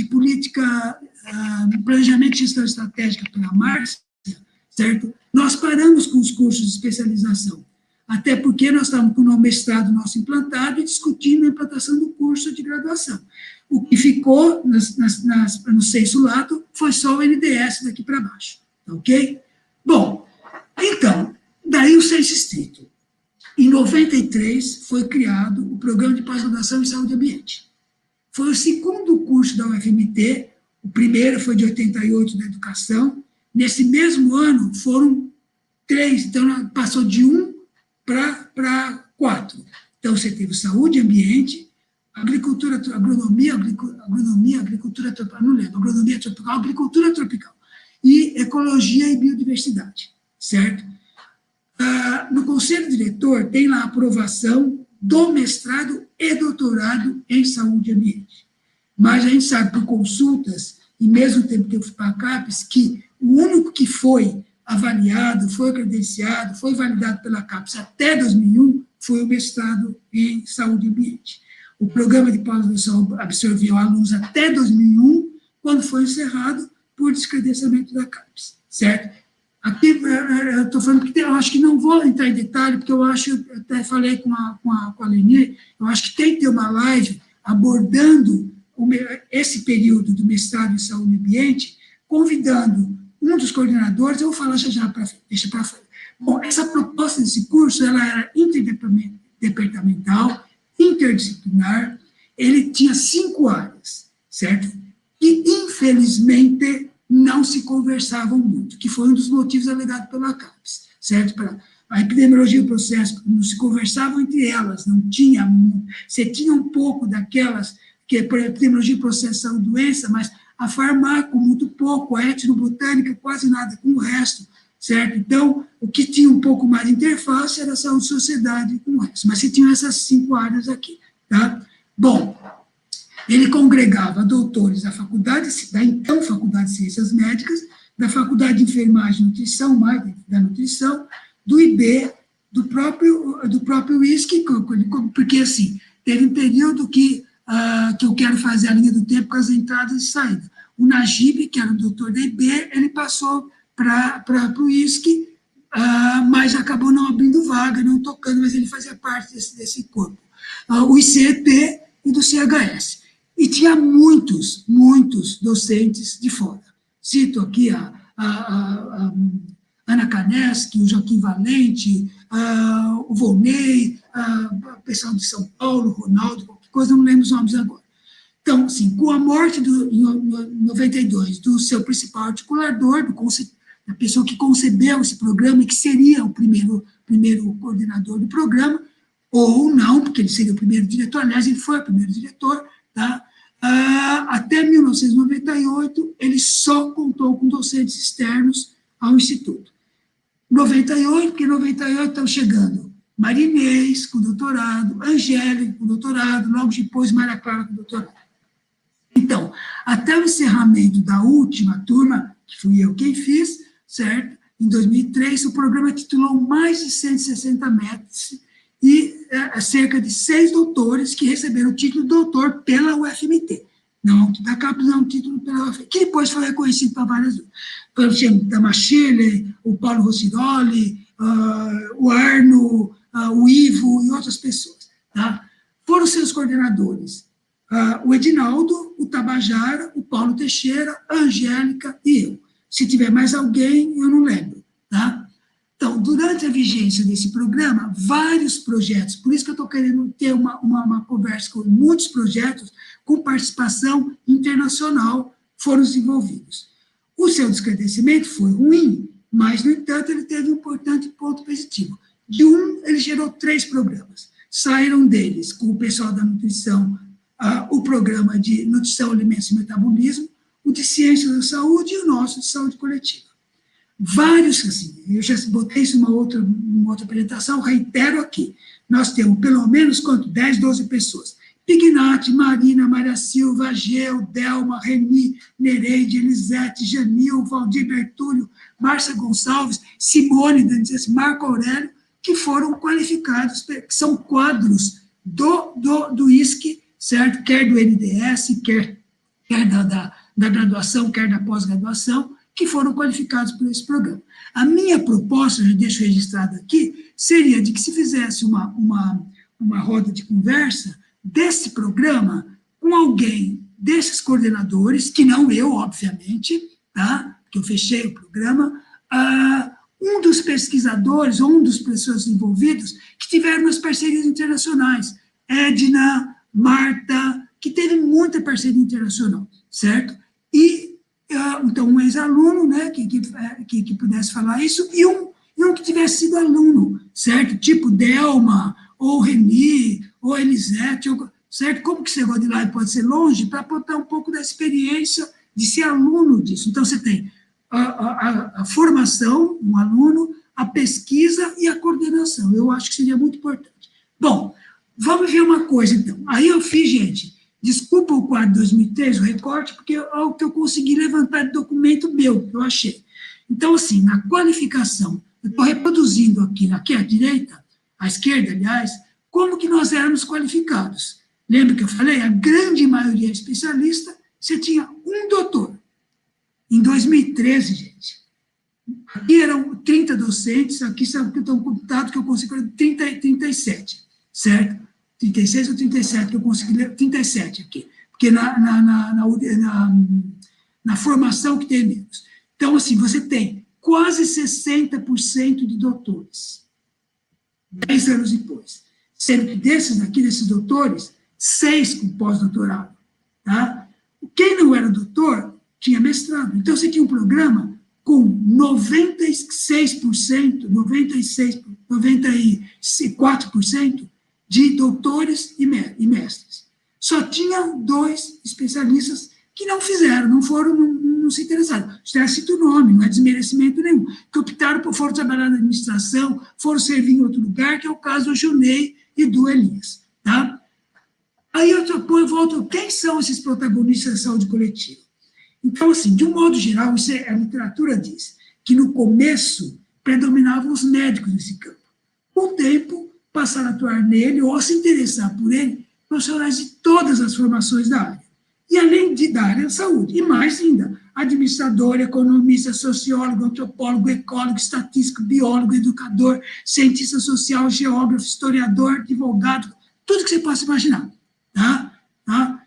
planejamento e gestão estratégica pela Márcia, certo? Nós paramos com os cursos de especialização, até porque nós estávamos com o mestrado nosso implantado e discutindo a implantação do curso de graduação. O que ficou no senso lato foi só o NDS daqui para baixo, ok? Bom, então, daí o senso estrito. Em 93, foi criado o Programa de Pós-Graduação em Saúde e Ambiente. Foi o segundo curso da UFMT, o primeiro foi de 88 da Educação. Nesse mesmo ano, foram 3, então passou de 1 para 4. Então, você teve Saúde e Ambiente, Agronomia, Agricultura Tropical, não lembro, Agronomia Tropical, Agricultura Tropical, e Ecologia e Biodiversidade, certo? No Conselho Diretor, tem lá a aprovação do mestrado e doutorado em Saúde e Ambiente. Mas a gente sabe, por consultas, e mesmo tempo que eu fui para a CAPES, que o único que foi avaliado, foi credenciado, foi validado pela CAPES até 2001, foi o mestrado em Saúde e Ambiente. O programa de pós-graduação absorveu alunos até 2001, quando foi encerrado por descredenciamento da CAPES, certo? Aqui, eu estou falando que eu acho que não vou entrar em detalhe, porque eu acho, até falei com a Leni, eu acho que tem que ter uma live abordando esse período do mestrado em Saúde e Ambiente, convidando um dos coordenadores, eu vou falar já para frente, deixa para frente. Bom, essa proposta desse curso, ela era interdepartamental, interdisciplinar, ele tinha 5 áreas, certo? E, infelizmente, não se conversavam muito, que foi um dos motivos alegados pela CAPES, certo? A epidemiologia e o processo não se conversavam entre elas, não tinha, você tinha um pouco daquelas, que por epidemiologia e processo são doença, mas a farmácia muito pouco, a etnobotânica quase nada com o resto, certo? Então, o que tinha um pouco mais de interface era a saúde e sociedade com o resto, mas se tinham essas 5 áreas aqui, tá? Bom, ele congregava doutores da então Faculdade de Ciências Médicas, da Faculdade de Enfermagem e Nutrição, mais da Nutrição, do IB, do próprio ISC, porque, assim, teve um período que eu quero fazer a linha do tempo com as entradas e saídas. O Najib, que era o doutor da IB, ele passou para o ISC, mas acabou não abrindo vaga, não tocando, mas ele fazia parte desse corpo. O ICET e do CHS. E tinha muitos docentes de fora. Cito aqui a Ana Caneski, o Joaquim Valente, o Volney, o pessoal de São Paulo, Ronaldo, qualquer coisa, não lembro os nomes agora. Então, assim, com a morte em 92 do seu principal articulador, da pessoa que concebeu esse programa e que seria o primeiro coordenador do programa, ou não, porque ele seria o primeiro diretor, aliás, ele foi o primeiro diretor, tá? Até 1998, ele só contou com docentes externos ao Instituto. 98, porque em 98 estão chegando Marinês, com doutorado, Angélica, com doutorado, logo depois Maria Clara, com doutorado. Então, até o encerramento da última turma, que fui eu quem fiz, certo? Em 2003, o programa titulou mais de 160 metros e cerca de 6 doutores que receberam o título de doutor pela UFMT. Não, da CAPES não, título pela UFMT, que depois foi reconhecido para várias, pelo Chama Shirley, o Paulo Rossiroli, o Arno, o Ivo e outras pessoas. Tá? Foram seus coordenadores, o Edinaldo, o Tabajara, o Paulo Teixeira, a Angélica e eu. Se tiver mais alguém, eu não lembro. Tá? Então, durante a vigência desse programa, vários projetos, por isso que eu estou querendo ter uma conversa com muitos projetos com participação internacional foram desenvolvidos. O seu descredenciamento foi ruim, Mas, no entanto, ele teve um importante ponto positivo. Ele gerou 3 programas. Saíram deles, com o pessoal da nutrição, o programa de nutrição, alimentos e metabolismo, o de ciências da saúde e o nosso de saúde coletiva. Vários, assim, eu já botei isso numa outra apresentação, reitero aqui. Nós temos pelo menos 10, 12 pessoas. Pignatti, Marina, Maria Silva, Geu, Delma, Reni, Nereide, Elisete, Janil, Valdir Bertúlio, Márcia Gonçalves, Simone, Marco Aurélio, que foram qualificados, que são quadros do ISC, certo? Quer do NDS, quer da graduação, quer da pós-graduação, que foram qualificados por esse programa. A minha proposta, já deixo registrado aqui, seria de que se fizesse uma roda de conversa desse programa com alguém desses coordenadores, que não eu, obviamente, tá? Porque eu fechei o programa, um dos pesquisadores, ou um dos pessoas envolvidos, que tiveram umas parcerias internacionais, Edna, Marta, que teve muita parceria internacional, certo? E, então, um ex-aluno, né, que pudesse falar isso, e um que tivesse sido aluno, certo? Tipo Delma, ou Reni, ou Elisete, certo? Como que esse negócio de live pode ser longe? Para apontar um pouco da experiência de ser aluno disso. Então, você tem a formação, um aluno, a pesquisa e a coordenação. Eu acho que seria muito importante. Bom, vamos ver uma coisa, então. Aí eu fiz, gente, desculpa o quadro de 2003, o recorte, porque é o que eu consegui levantar de documento meu, que eu achei. Então, assim, na qualificação, eu estou reproduzindo aqui à direita, à esquerda, aliás, como que nós éramos qualificados. Lembra que eu falei? A grande maioria especialista, você tinha um doutor. Em 2013, gente, aqui eram 30 docentes, aqui sabe que estão computados que eu consegui 37, certo? 36 ou 37 que eu consegui ler, 37 aqui, porque na formação que tem menos. Então, assim, você tem quase 60% de doutores, 10 anos depois. Sendo que desses doutores, 6 com pós-doutorado, tá? Quem não era doutor tinha mestrado. Então, você tinha um programa com 94% de doutores e mestres. Só tinha 2 especialistas que não fizeram, não se interessaram. Isso é cito o nome, não é desmerecimento nenhum. Que optaram foram trabalhar na administração, foram servir em outro lugar, que é o caso do Junei e do Elias. Tá? Aí eu volto, quem são esses protagonistas da saúde coletiva? Então, assim, de um modo geral, a literatura diz que no começo predominavam os médicos nesse campo. Com o tempo, passaram a atuar nele ou a se interessar por ele profissionais de todas as formações da área. E além da área da saúde, e mais ainda, administrador, economista, sociólogo, antropólogo, ecólogo, estatístico, biólogo, educador, cientista social, geógrafo, historiador, advogado, tudo que você possa imaginar. Tá?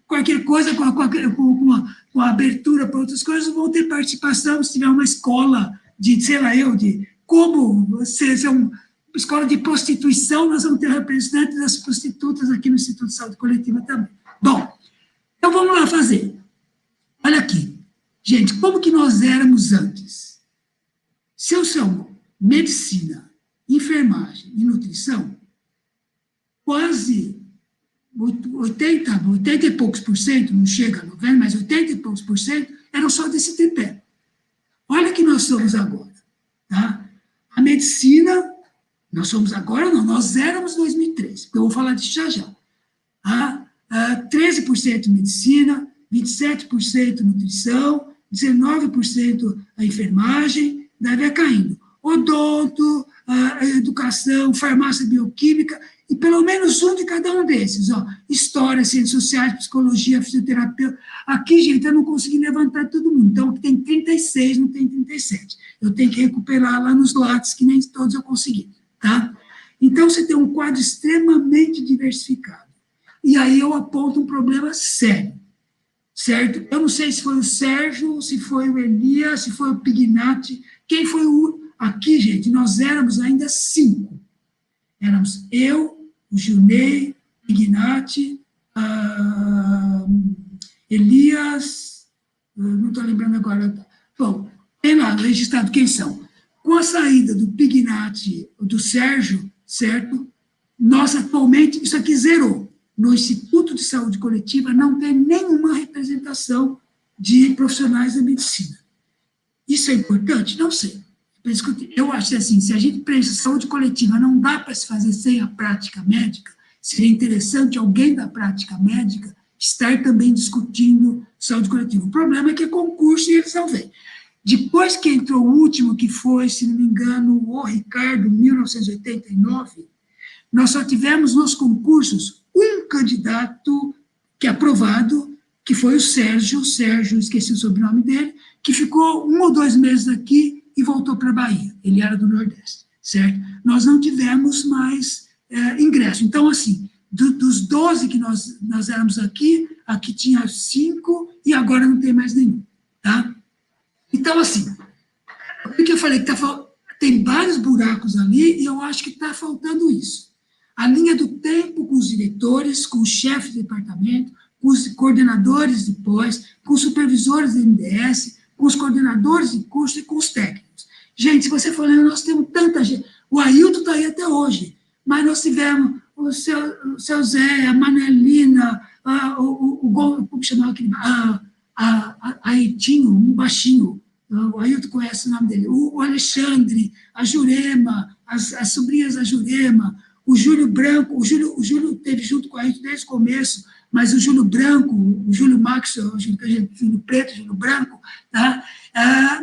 Qualquer coisa com a abertura para outras coisas, vão ter participação, se tiver uma escola de como ser uma escola de prostituição, nós vamos ter representantes das prostitutas aqui no Instituto de Saúde Coletiva também. Bom, então vamos lá fazer. Olha aqui. Gente, como que nós éramos antes? Se eu sou medicina, enfermagem e nutrição, quase 80 e poucos por cento, não chega a 90, mas 80 e poucos por cento eram só desse tripé. Olha que nós somos agora. Tá? A medicina, nós somos agora, não, nós éramos em 2003, porque eu vou falar disso já. 13% medicina, 27% nutrição, 19% a enfermagem, daí vai caindo. Odonto, educação, farmácia bioquímica, e pelo menos um de cada um desses, história, ciências sociais, psicologia, fisioterapia. Aqui, gente, eu não consegui levantar todo mundo, então aqui tem 36, não tem 37. Eu tenho que recuperar lá nos lattes, que nem todos eu consegui, tá? Então, você tem um quadro extremamente diversificado. E aí eu aponto um problema sério, certo? Eu não sei se foi o Sérgio, se foi o Elias, se foi o Pignatti, quem foi o... Aqui, gente, nós éramos ainda 5. Éramos eu, o Junei, Pignatti, Elias, não estou lembrando agora. Bom, tem lá, registrado quem são. Com a saída do Pignatti, do Sérgio, certo? Nós, atualmente, isso aqui zerou. No Instituto de Saúde Coletiva não tem nenhuma representação de profissionais da medicina. Isso é importante? Não sei. Eu acho assim, se a gente pensa saúde coletiva não dá para se fazer sem a prática médica, seria interessante alguém da prática médica estar também discutindo saúde coletiva. O problema é que é concurso e eles não vêm. Depois que entrou o último, que foi, se não me engano, o Ricardo, em 1989, nós só tivemos nos concursos um candidato que é aprovado, que foi o Sérgio, esqueci o sobrenome dele, que ficou 1 ou 2 meses aqui e voltou para a Bahia. Ele era do Nordeste, certo? Nós não tivemos mais ingresso. Então, assim, dos 12 que nós éramos aqui tinha 5 e agora não tem mais nenhum, tá? Então, assim, por que eu falei que tem vários buracos ali e eu acho que está faltando isso. A linha do tempo com os diretores, com os chefes de departamento, com os coordenadores de pós, com os supervisores do MDS, com os coordenadores de curso e com os técnicos. Gente, se você for lendo, nós temos tanta gente. O Ailton está aí até hoje, mas nós tivemos o seu Zé, a Manelina, como chamava aquele? A Etinho, um baixinho, o Ailton conhece o nome dele, o Alexandre, a Jurema, as sobrinhas da Jurema, o Júlio Branco, o Júlio teve junto com a gente desde o começo, mas o Júlio Branco, o Júlio Max, o Júlio Preto, o Júlio Branco, tá?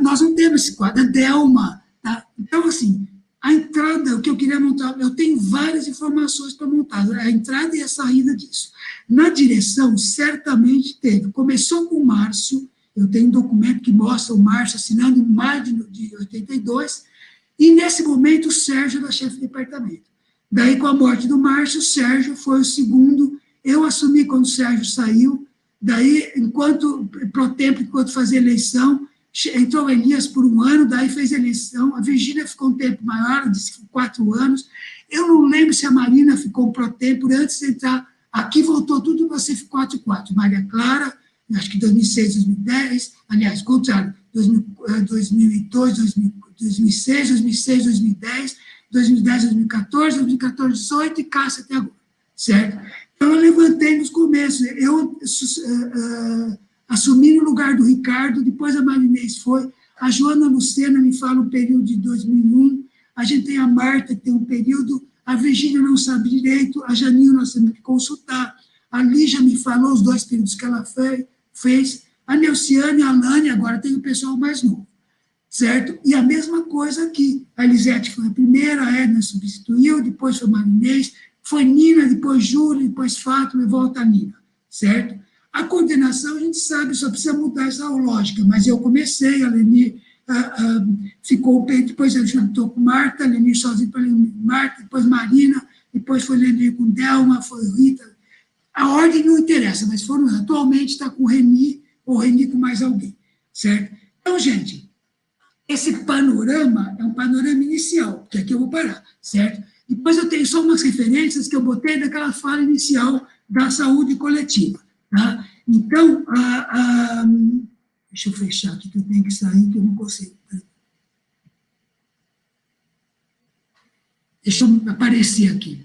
Nós não temos esse quadro, a Delma, tá? Então, assim, a entrada, o que eu queria montar, eu tenho várias informações para montar, a entrada e a saída disso. Na direção, certamente teve, começou com o Márcio, eu tenho um documento que mostra o Márcio assinando em maio de 82, e nesse momento o Sérgio era chefe de departamento. Daí, com a morte do Márcio, o Sérgio foi o segundo. Eu assumi quando o Sérgio saiu. Daí, enquanto fazia eleição, entrou o Elias por 1 ano, daí fez eleição. A Virgínia ficou um tempo maior, disse que 4 anos. Eu não lembro se a Marina ficou um pró-tempore antes de entrar. Aqui voltou tudo para ser 4-4. Maria Clara, acho que 2006, 2010. Aliás, contrário, 2002, 2006, 2010. 2010, 2014, 2014, 2018 e Cássia até agora, certo? Então, eu levantei nos começos, eu assumi no lugar do Ricardo, depois a Marinês foi, a Joana Lucena me fala um período de 2001, a gente tem a Marta, que tem um período, a Virgínia não sabe direito, a Janine nós temos que consultar, a Lígia me falou os 2 períodos que ela fez, a Neuciane e a Alane, agora tem o pessoal mais novo. Certo? E a mesma coisa aqui. A Elisete foi a primeira, a Edna substituiu, depois foi Marinês, foi Nina, depois Júlia, depois Fátima, e volta a Nina. Certo? A coordenação, a gente sabe, só precisa mudar essa lógica, mas eu comecei, a Leni ficou, depois eu juntou com Marta, a Leni sozinha para Marta, depois Marina, depois foi Leni com Delma, foi Rita. A ordem não interessa, mas atualmente está com o Reni, ou Reni com mais alguém. Certo? Então, gente, esse panorama é um panorama inicial, porque aqui eu vou parar, certo? Depois eu tenho só umas referências que eu botei daquela fala inicial da saúde coletiva, tá? Então, deixa eu fechar aqui, que eu tenho que sair, que eu não consigo. Deixa eu aparecer aqui.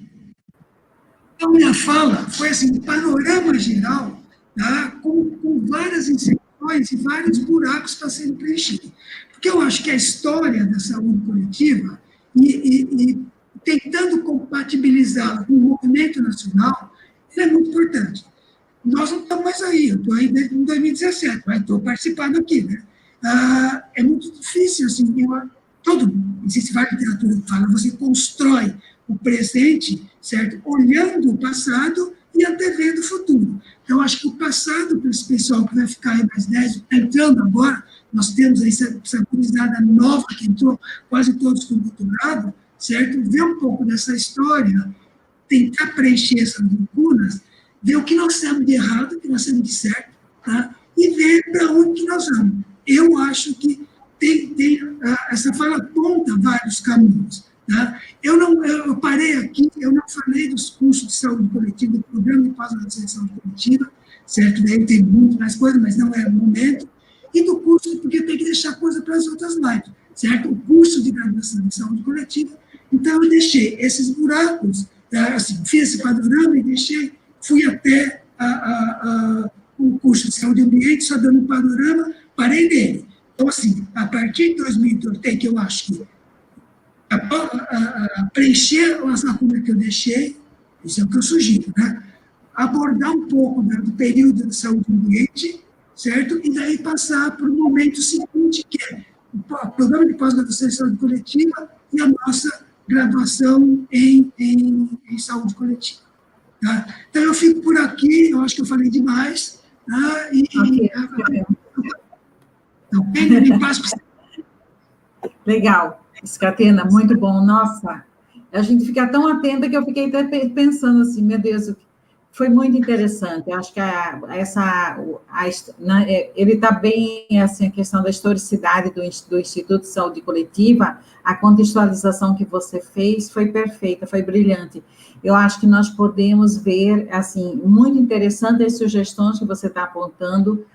Então, minha fala foi assim, um panorama geral, tá? Com várias inserções e vários buracos para serem preenchidos. Porque eu acho que a história da saúde coletiva, e tentando compatibilizá-la com o movimento nacional, é muito importante. Nós não estamos mais aí, eu estou aí desde 2017, mas estou participando aqui, né? É muito difícil, assim, existe várias literatura que fala, você constrói o presente, certo? Olhando o passado e antevendo o futuro. Então, acho que o passado, para esse pessoal que vai ficar aí mais 10, entrando agora, nós temos aí essa comunidade nova que entrou, quase todos com doutorado, certo? Ver um pouco dessa história, tentar preencher essas lacunas, ver o que nós temos de errado, o que nós temos de certo, tá? E ver para onde que nós vamos. Eu acho que essa fala aponta vários caminhos, tá? Eu parei aqui, eu não falei dos cursos de saúde coletiva, do programa de pós-graduação de saúde coletiva, certo? Daí tem muito mais coisa, mas não é o momento. E do curso, porque tem que deixar coisa para as outras lives. certo? O curso de graduação em saúde coletiva. Então, eu deixei esses buracos, assim, fiz esse panorama e deixei, fui até o curso de saúde e ambiente, só dando um panorama, parei nele. Então, assim, a partir de 2012, que eu acho que preencher as lacunas que eu deixei, isso é o que eu sugiro, né? Abordar um pouco do período de saúde e ambiente, certo? E daí passar para o momento seguinte, que é o programa de pós-graduação em saúde coletiva e a nossa graduação em saúde coletiva. Tá? Então, eu fico por aqui, eu acho que eu falei demais. Tá? Então, me passa. Legal, Scatena, muito bom. Nossa, a gente fica tão atenta que eu fiquei até pensando assim, meu Deus, foi muito interessante. Eu acho que ele está bem, assim, a questão da historicidade do Instituto de Saúde Coletiva, a contextualização que você fez foi perfeita, foi brilhante. Eu acho que nós podemos ver, assim, muito interessante as sugestões que você está apontando,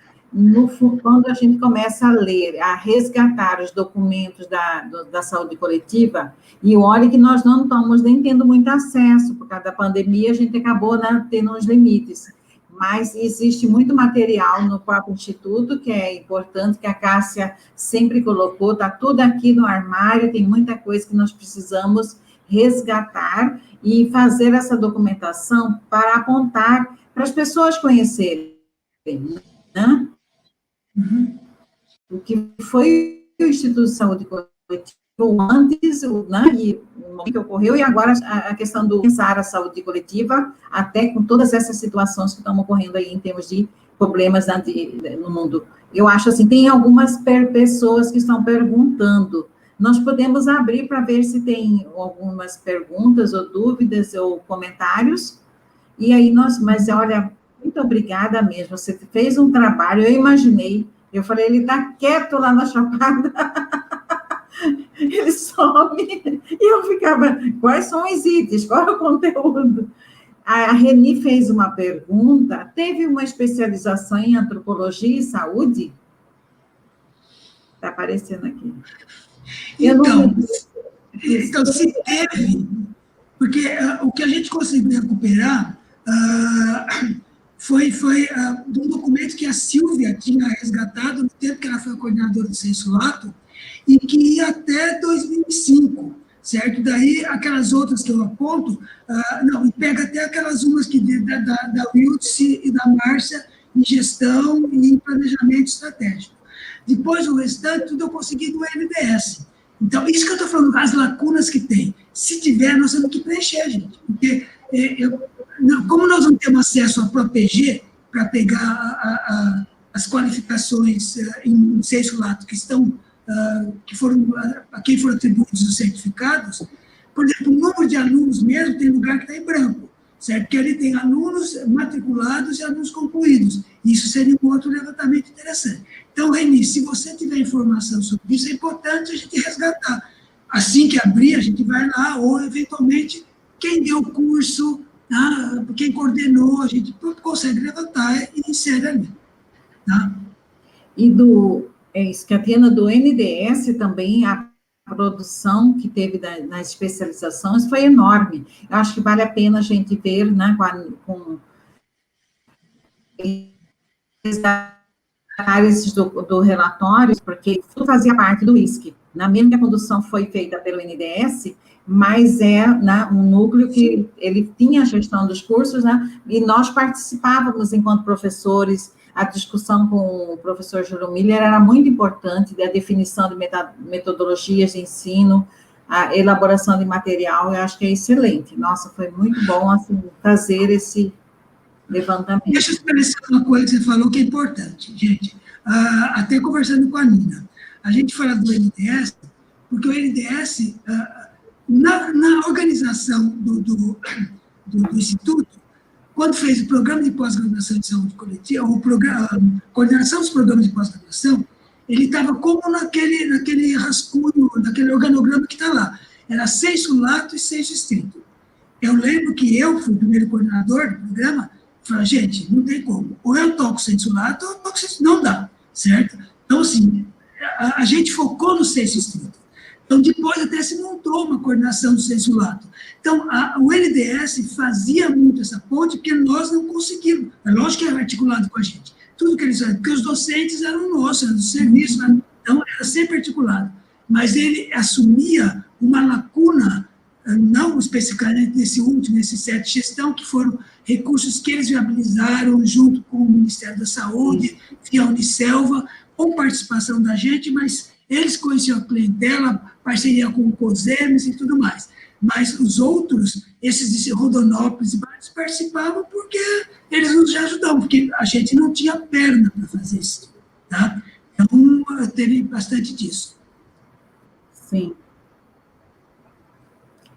quando a gente começa a ler, a resgatar os documentos da saúde coletiva, e olha que nós não estamos nem tendo muito acesso, por causa da pandemia, a gente acabou, né, tendo uns limites, mas existe muito material no próprio Instituto, que é importante, que a Cássia sempre colocou, está tudo aqui no armário, tem muita coisa que nós precisamos resgatar e fazer essa documentação para apontar, para as pessoas conhecerem, né? O que foi o Instituto de Saúde Coletiva antes, né, e o momento que ocorreu, e agora a questão do pensar a saúde coletiva, até com todas essas situações que estão ocorrendo aí em termos de problemas no mundo. Eu acho assim, tem algumas pessoas que estão perguntando, nós podemos abrir para ver se tem algumas perguntas ou dúvidas ou comentários, e aí mas olha, muito obrigada mesmo, você fez um trabalho, eu imaginei, eu falei, ele está quieto lá na Chapada, ele some, e eu ficava, quais são os itens, qual é o conteúdo? A Reni fez uma pergunta, teve uma especialização em antropologia e saúde? Está aparecendo aqui. Então, se teve, porque o que a gente conseguiu recuperar foi de um documento que a Silvia tinha resgatado no tempo que ela foi coordenadora do Censo Lato, e que ia até 2005, certo? Daí, aquelas outras que eu aponto, e pega até aquelas umas que da Wiltse e da Márcia em gestão e em planejamento estratégico. Depois, o restante, tudo eu consegui do NDS. Então, isso que eu estou falando, as lacunas que tem. Se tiver, nós temos que preencher, gente. Porque, como nós não temos acesso a proteger, para pegar as qualificações em Censo Lato a quem foram atribuídos os certificados, por exemplo, o número de alunos mesmo, tem lugar que está em branco, certo? Porque ali tem alunos matriculados e alunos concluídos. Isso seria um outro levantamento interessante. Então, Reni, se você tiver informação sobre isso, é importante a gente resgatar. Assim que abrir, a gente vai lá, ou, eventualmente, quem deu o curso, quem coordenou, a gente consegue levantar e insere ali. Tá? E Scatena, do NDS também, a produção que teve nas especializações foi enorme. Eu acho que vale a pena a gente ver, né, com esses do relatório, porque tudo fazia parte do ISC. Mesmo que a condução foi feita pelo NDS, mas um núcleo que ele tinha a gestão dos cursos, né, e nós participávamos enquanto professores. A discussão com o professor Júlio Miller era muito importante, da definição de metodologias de ensino, a elaboração de material, eu acho que é excelente. Nossa, foi muito bom assim, fazer esse levantamento. Deixa eu esclarecer uma coisa que você falou que é importante, gente. Até conversando com a Nina, a gente fala do NDS, porque o NDS, na organização do Instituto, quando fez o programa de pós-graduação de saúde coletiva, coordenação dos programas de pós-graduação, ele estava como naquele rascunho, naquele organograma que está lá. Era Censo Lato e Censo Estrito. Eu lembro que eu fui o primeiro coordenador do programa, falei, gente, não tem como. Ou eu toco Censo Lato, ou eu toco Censo... Não dá, certo? Então, assim, a gente focou no senso estrito. Então, depois até se montou uma coordenação do senso lato. Então, o NDS fazia muito essa ponte, porque nós não conseguimos. É lógico que era articulado com a gente. Tudo que eles faziam, porque os docentes eram nossos, eram do serviço, então era sempre articulado. Mas ele assumia uma lacuna, não especificamente nesse último, nesse set de gestão, que foram recursos que eles viabilizaram junto com o Ministério da Saúde, via Unicelva, com participação da gente, mas eles conheciam a clientela, parceria com o COSEMES e tudo mais. Mas os outros, esses de Rondonópolis e vários, participavam porque eles nos ajudavam, porque a gente não tinha perna para fazer isso. Tá? Então, teve bastante disso. Sim.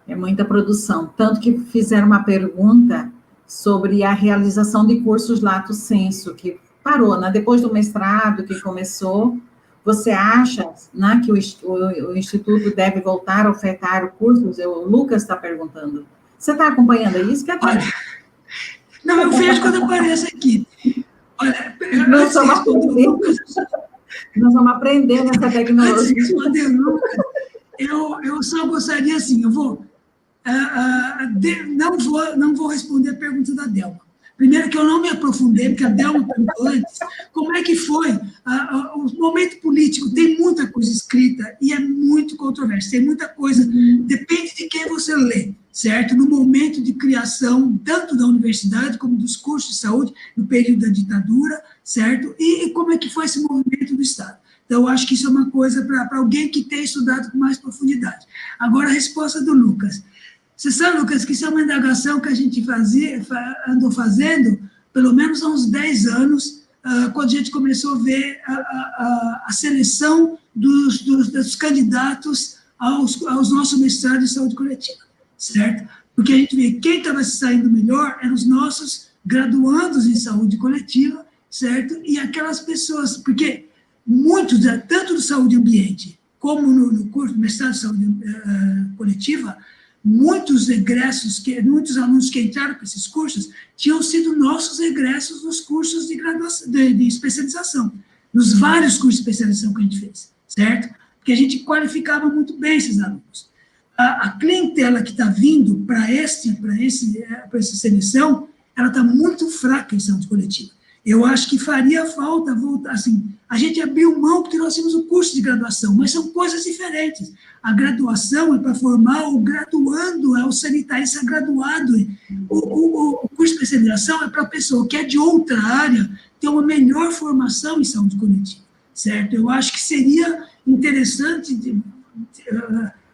É muita produção. Tanto que fizeram uma pergunta sobre a realização de cursos lato sensu, que parou, né? Depois do mestrado que começou. Você acha, né, que o Instituto deve voltar a ofertar cursos? O Lucas está perguntando. Você está acompanhando isso? Olha, não, eu vejo quando aparece aqui. Olha, nós vamos aprender nessa tecnologia. Antes de responder o Lucas, eu só gostaria, assim, eu vou, não vou responder a pergunta da Delma. Primeiro que eu não me aprofundei, porque a Delma perguntou antes, como é que foi o momento político, tem muita coisa escrita e é muito controverso, tem muita coisa, depende de quem você lê, certo? No momento de criação, tanto da universidade como dos cursos de saúde, no período da ditadura, certo? E como é que foi esse movimento do Estado. Então, eu acho que isso é uma coisa para alguém que tem estudado com mais profundidade. Agora, a resposta do Lucas. Você sabe, Lucas, que isso é uma indagação que a gente andou fazendo, pelo menos há uns 10 anos, quando a gente começou a ver a seleção dos candidatos aos nossos mestrados de saúde coletiva, certo? Porque a gente vê quem estava se saindo melhor eram os nossos graduandos em saúde coletiva, certo? E aquelas pessoas, porque muitos, tanto do saúde ambiente, como no curso de mestrado de saúde coletiva, muitos muitos alunos que entraram para esses cursos tinham sido nossos egressos nos cursos de graduação, de especialização, nos vários cursos de especialização que a gente fez, certo? Porque a gente qualificava muito bem esses alunos. A clientela que está vindo para essa seleção, ela está muito fraca em saúde coletiva. Eu acho que faria falta voltar, assim, a gente abriu mão porque nós tínhamos o curso de graduação, mas são coisas diferentes. A graduação é para formar o graduando, é o sanitarista graduado. O curso de especialização é para a pessoa que é de outra área ter uma melhor formação em saúde coletiva, certo? Eu acho que seria interessante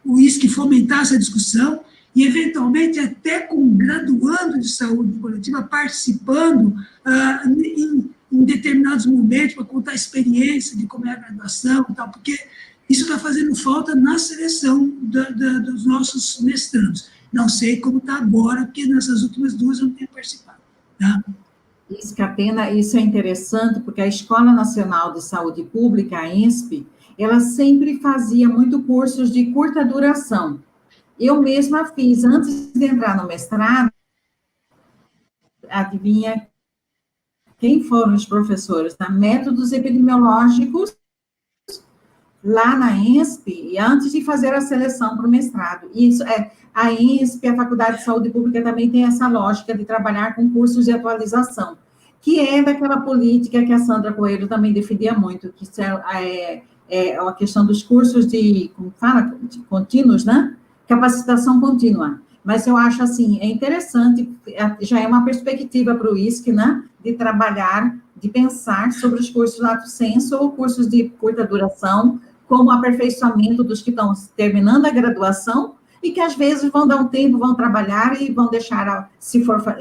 o ISC fomentar essa discussão e, eventualmente, até com graduando de saúde coletiva participando em determinados momentos para contar a experiência de como é a graduação e tal, porque isso está fazendo falta na seleção dos nossos mestrandos. Não sei como está agora, porque nessas últimas 2 eu não tenho participado. Tá? Isso, Catena, isso é interessante, porque a Escola Nacional de Saúde Pública, a ENSP, ela sempre fazia muito cursos de curta duração. Eu mesma fiz, antes de entrar no mestrado, adivinha quem foram os professores? Métodos epidemiológicos, lá na ENSP, e antes de fazer a seleção para o mestrado. Isso a ENSP, a Faculdade de Saúde Pública, também tem essa lógica de trabalhar com cursos de atualização, que é daquela política que a Sandra Coelho também defendia muito, que é a questão dos cursos de, como fala, de contínuos, né? Capacitação contínua. Mas eu acho, assim, é interessante, já é uma perspectiva para o ISC, né? De trabalhar, de pensar sobre os cursos lato sensu ou cursos de curta duração, como aperfeiçoamento dos que estão terminando a graduação e que, às vezes, vão dar um tempo, vão trabalhar e vão deixar,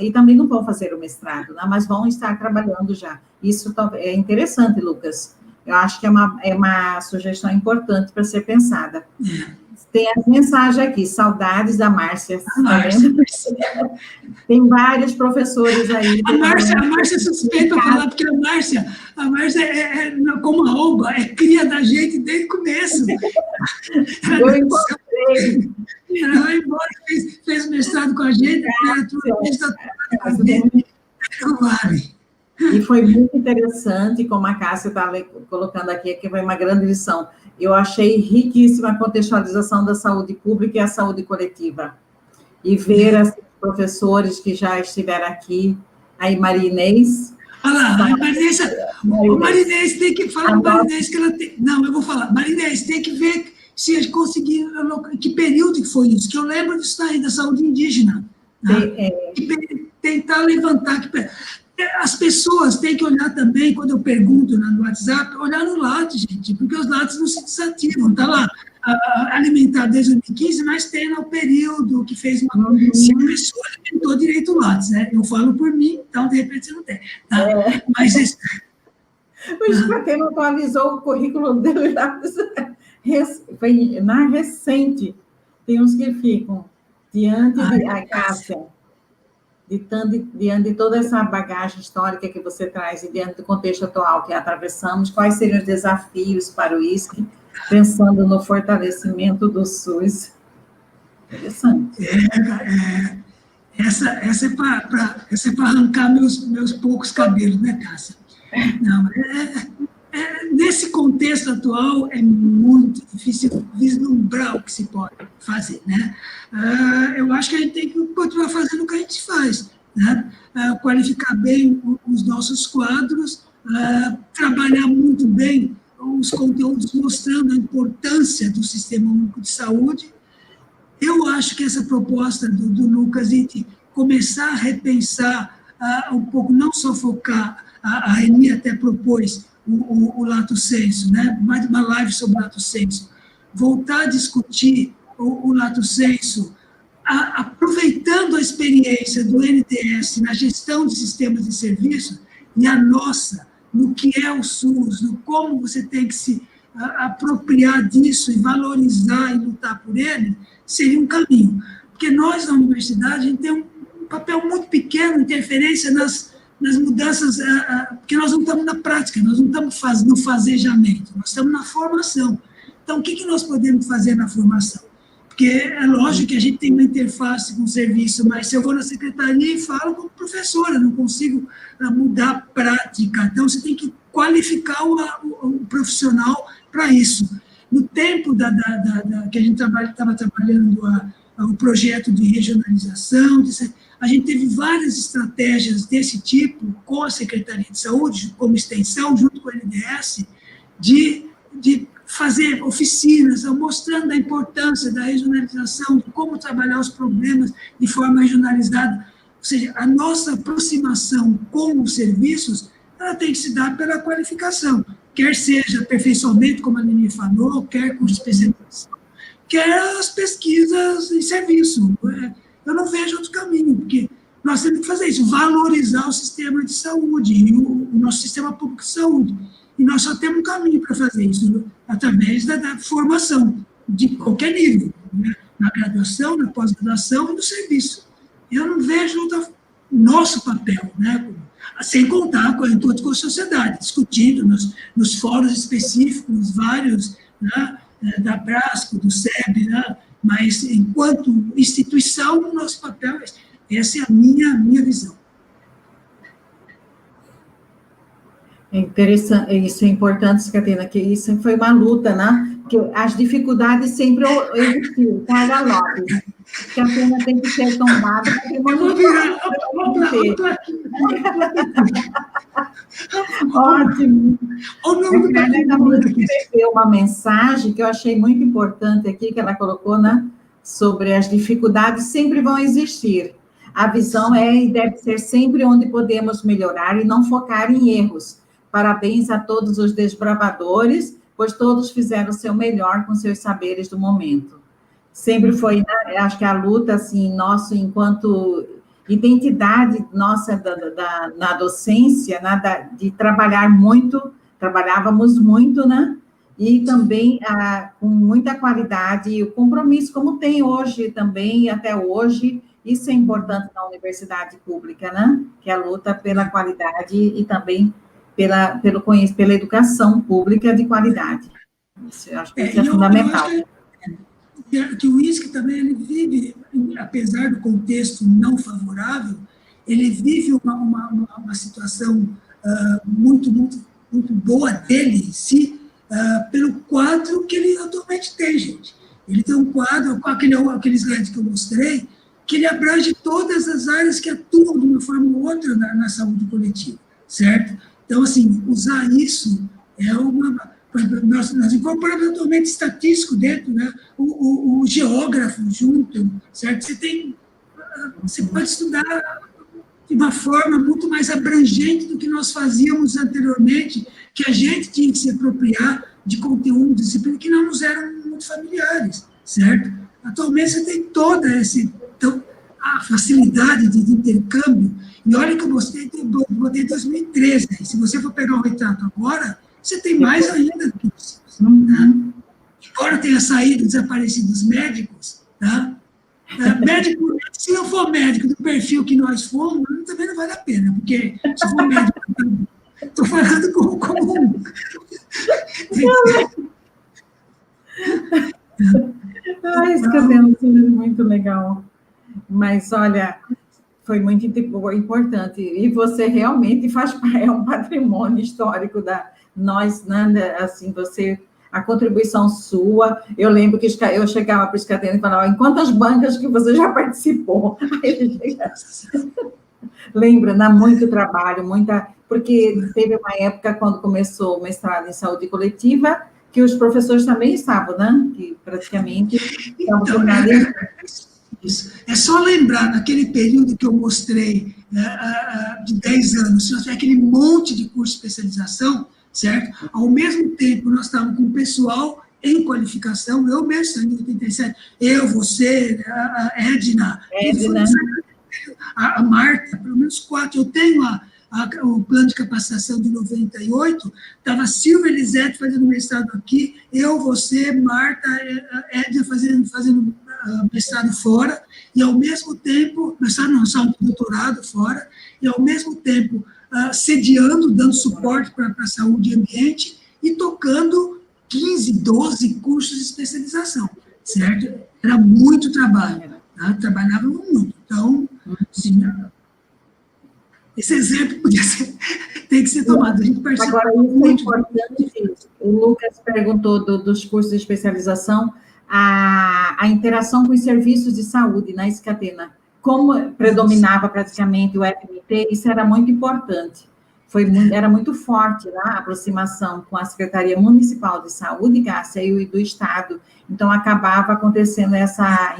e também não vão fazer o mestrado, né? Mas vão estar trabalhando já. Isso é interessante, Lucas. Eu acho que é uma sugestão importante para ser pensada. Tem as mensagens aqui, saudades da Márcia. Tem vários professores aí. A Márcia é suspeita para falar, porque a Márcia como a Olga, é cria da gente desde o começo. Eu encontrei. Ela vai embora, fez mestrado com a gente, vale. E foi muito interessante, como a Cássia está colocando aqui, que foi uma grande lição. Eu achei riquíssima a contextualização da saúde pública e a saúde coletiva. E ver os professores que já estiveram aqui, aí Maria Inês. Olha lá, a Marinês tem que falar para Marinês que ela tem. Não, eu vou falar. Marinês tem que ver se conseguir. Que período que foi isso? Que eu lembro disso daí, da saúde indígena. Né? Tentar levantar. As pessoas têm que olhar também, quando eu pergunto no WhatsApp, olhar no Lattes, gente, porque os Lattes não se desativam. Está lá, alimentar desde 2015, mas tem lá o período que fez uma. Se a pessoa alimentou direito o Lattes, né? Eu falo por mim, então, de repente, você não tem. Tá? Mas. Mas para quem não atualizou o currículo dele, foi na recente, tem uns que ficam diante de Cássia. Diante de toda essa bagagem histórica que você traz e diante do contexto atual que atravessamos, quais seriam os desafios para o ISC, pensando no fortalecimento do SUS? Interessante. Essa é para arrancar meus poucos cabelos, né, Cássia? Não, nesse contexto atual, é muito difícil vislumbrar o que se pode fazer, né? Eu acho que a gente tem que continuar fazendo o que a gente faz, né? Qualificar bem os nossos quadros, trabalhar muito bem os conteúdos mostrando a importância do Sistema Único de Saúde. Eu acho que essa proposta do Lucas de começar a repensar um pouco, não só focar, a Reni até propôs o lato sensu, né? Mais uma live sobre o lato sensu, voltar a discutir o lato sensu, aproveitando a experiência do NTS na gestão de sistemas de serviço e a nossa, no que é o SUS, no como você tem que se apropriar disso e valorizar e lutar por ele, seria um caminho. Porque nós, na universidade, a gente tem um papel muito pequeno, interferência nas mudanças, porque nós não estamos na prática, nós não estamos no fazejamento, nós estamos na formação. Então, o que nós podemos fazer na formação? Porque é lógico que a gente tem uma interface com o serviço, mas se eu vou na secretaria e falo como professora, não consigo mudar a prática. Então, você tem que qualificar o profissional para isso. No tempo que a gente estava trabalhando o projeto de regionalização, a gente teve várias estratégias desse tipo com a Secretaria de Saúde, como extensão, junto com a NDS, de fazer oficinas, mostrando a importância da regionalização, de como trabalhar os problemas de forma regionalizada. Ou seja, a nossa aproximação com os serviços, ela tem que se dar pela qualificação, quer seja aperfeiçoamento, como a Nini falou, quer curso de especialização, quer as pesquisas em serviço. Eu não vejo outro caminho, porque nós temos que fazer isso, valorizar o sistema de saúde, e o nosso sistema público de saúde. E nós só temos um caminho para fazer isso, através da formação, de qualquer nível, né? Na graduação, na pós-graduação e no serviço. Eu não vejo nosso papel, né? Sem contar com a sociedade, discutindo nos fóruns específicos, vários, né? Da Brasco, do SEB, né? Mas, enquanto instituição, o nosso papel, essa é a minha visão. É interessante, isso é importante, Catena, que isso foi uma luta, né? Que as dificuldades sempre existiram, Carla Lopes. Catena tem que ser tombada. Eu vou virar. Ótimo. Ela escreveu uma mensagem que eu achei muito importante aqui, que ela colocou, né? Sobre as dificuldades sempre vão existir. A visão é e deve ser sempre onde podemos melhorar e não focar em erros. Parabéns a todos os desbravadores, pois todos fizeram o seu melhor com seus saberes do momento. Sempre foi, né, acho que a luta, assim, nosso, enquanto identidade nossa na docência, né, de trabalhar muito, trabalhávamos muito, né? E também com muita qualidade, e o compromisso, como tem hoje também, e até hoje, isso é importante na universidade pública, né? Que é a luta pela qualidade e também pela educação pública de qualidade. Isso, eu acho que isso é fundamental. Que o ISC também ele vive, apesar do contexto não favorável, ele vive uma situação muito, muito, muito boa dele em si, pelo quadro que ele atualmente tem, gente. Ele tem um quadro, com aqueles slides que eu mostrei, que ele abrange todas as áreas que atuam de uma forma ou outra na saúde coletiva, certo? Então, assim, usar isso é uma... Nós incorporamos atualmente estatístico dentro, né? O geógrafo junto, certo? Você pode estudar de uma forma muito mais abrangente do que nós fazíamos anteriormente, que a gente tinha que se apropriar de conteúdos, disciplinas que não nos eram muito familiares, certo? Atualmente você tem toda a facilidade de intercâmbio, e olha que eu botei em 2013, e se você for pegar o retrato agora, você tem mais ainda do que isso. Né? Embora tenha saído desaparecidos médicos, tá? Médico, se não for médico do perfil que nós fomos, também não vale a pena, porque se for médico, estou falando como Isso que eu tenho sido muito legal. Mas, olha, foi muito importante. E você realmente é um patrimônio histórico da nós, né? Assim, a contribuição sua. Eu lembro que eu chegava para o Scatena e falava, em quantas bancas que você já participou? Aí ele chegava. Lembra, dá muito trabalho, porque teve uma época, quando começou o mestrado em saúde coletiva, que os professores também estavam, né? Que praticamente estavam tornando isso. É só lembrar, naquele período que eu mostrei, de 10 anos, se nós tiver aquele monte de curso de especialização, certo? Ao mesmo tempo, nós estávamos com o pessoal em qualificação, eu mesmo, em 87, você, a Edna, a Marta, pelo menos 4, eu tenho o plano de capacitação de 98, estava a Silvia Elisete fazendo mestrado aqui, eu, você, Marta, Edna fazendo mestrado fora, e ao mesmo tempo, mestrado não, só um doutorado fora, e ao mesmo tempo sediando, dando suporte para a saúde e ambiente, e tocando 15, 12 cursos de especialização, certo? Era muito trabalho, tá? Trabalhava muito. Então, sim, esse exemplo tem que ser tomado. A gente participa. Agora, isso é importante. O Lucas perguntou dos cursos de especialização, a interação com os serviços de saúde na Scatena. Como predominava praticamente o FMT, isso era muito importante. Era muito forte lá, a aproximação com a Secretaria Municipal de Saúde, Cássia, e do Estado. Então, acabava acontecendo essa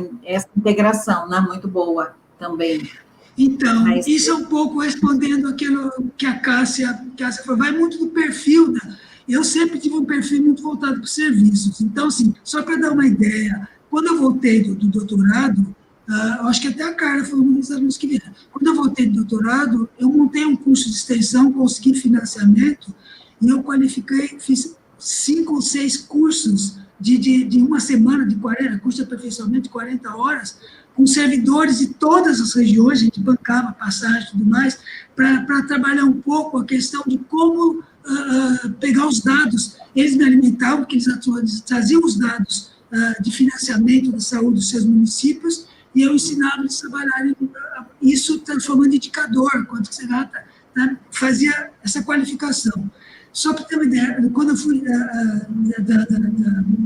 integração, né? Muito boa também. Então, mas isso é um pouco respondendo aquilo que a Cássia falou, vai muito do perfil, né? Eu sempre tive um perfil muito voltado para os serviços. Então, assim, só para dar uma ideia, quando eu voltei do doutorado, acho que até a Carla foi um dos alunos que vieram. Quando eu voltei do doutorado, eu montei um curso de extensão, consegui financiamento, e eu qualifiquei, fiz 5 ou 6 cursos de uma semana, de 40, curso de aperfeiçoamento de 40 horas, com servidores de todas as regiões, a gente bancava passagem e tudo mais, para trabalhar um pouco a questão de como pegar os dados. Eles me alimentavam, porque eles traziam os dados de financiamento da saúde dos seus municípios, e eu ensinava eles a trabalharem isso transformando em indicador, quanto que você gasta, né? Fazia essa qualificação. Só para ter uma ideia, quando eu fui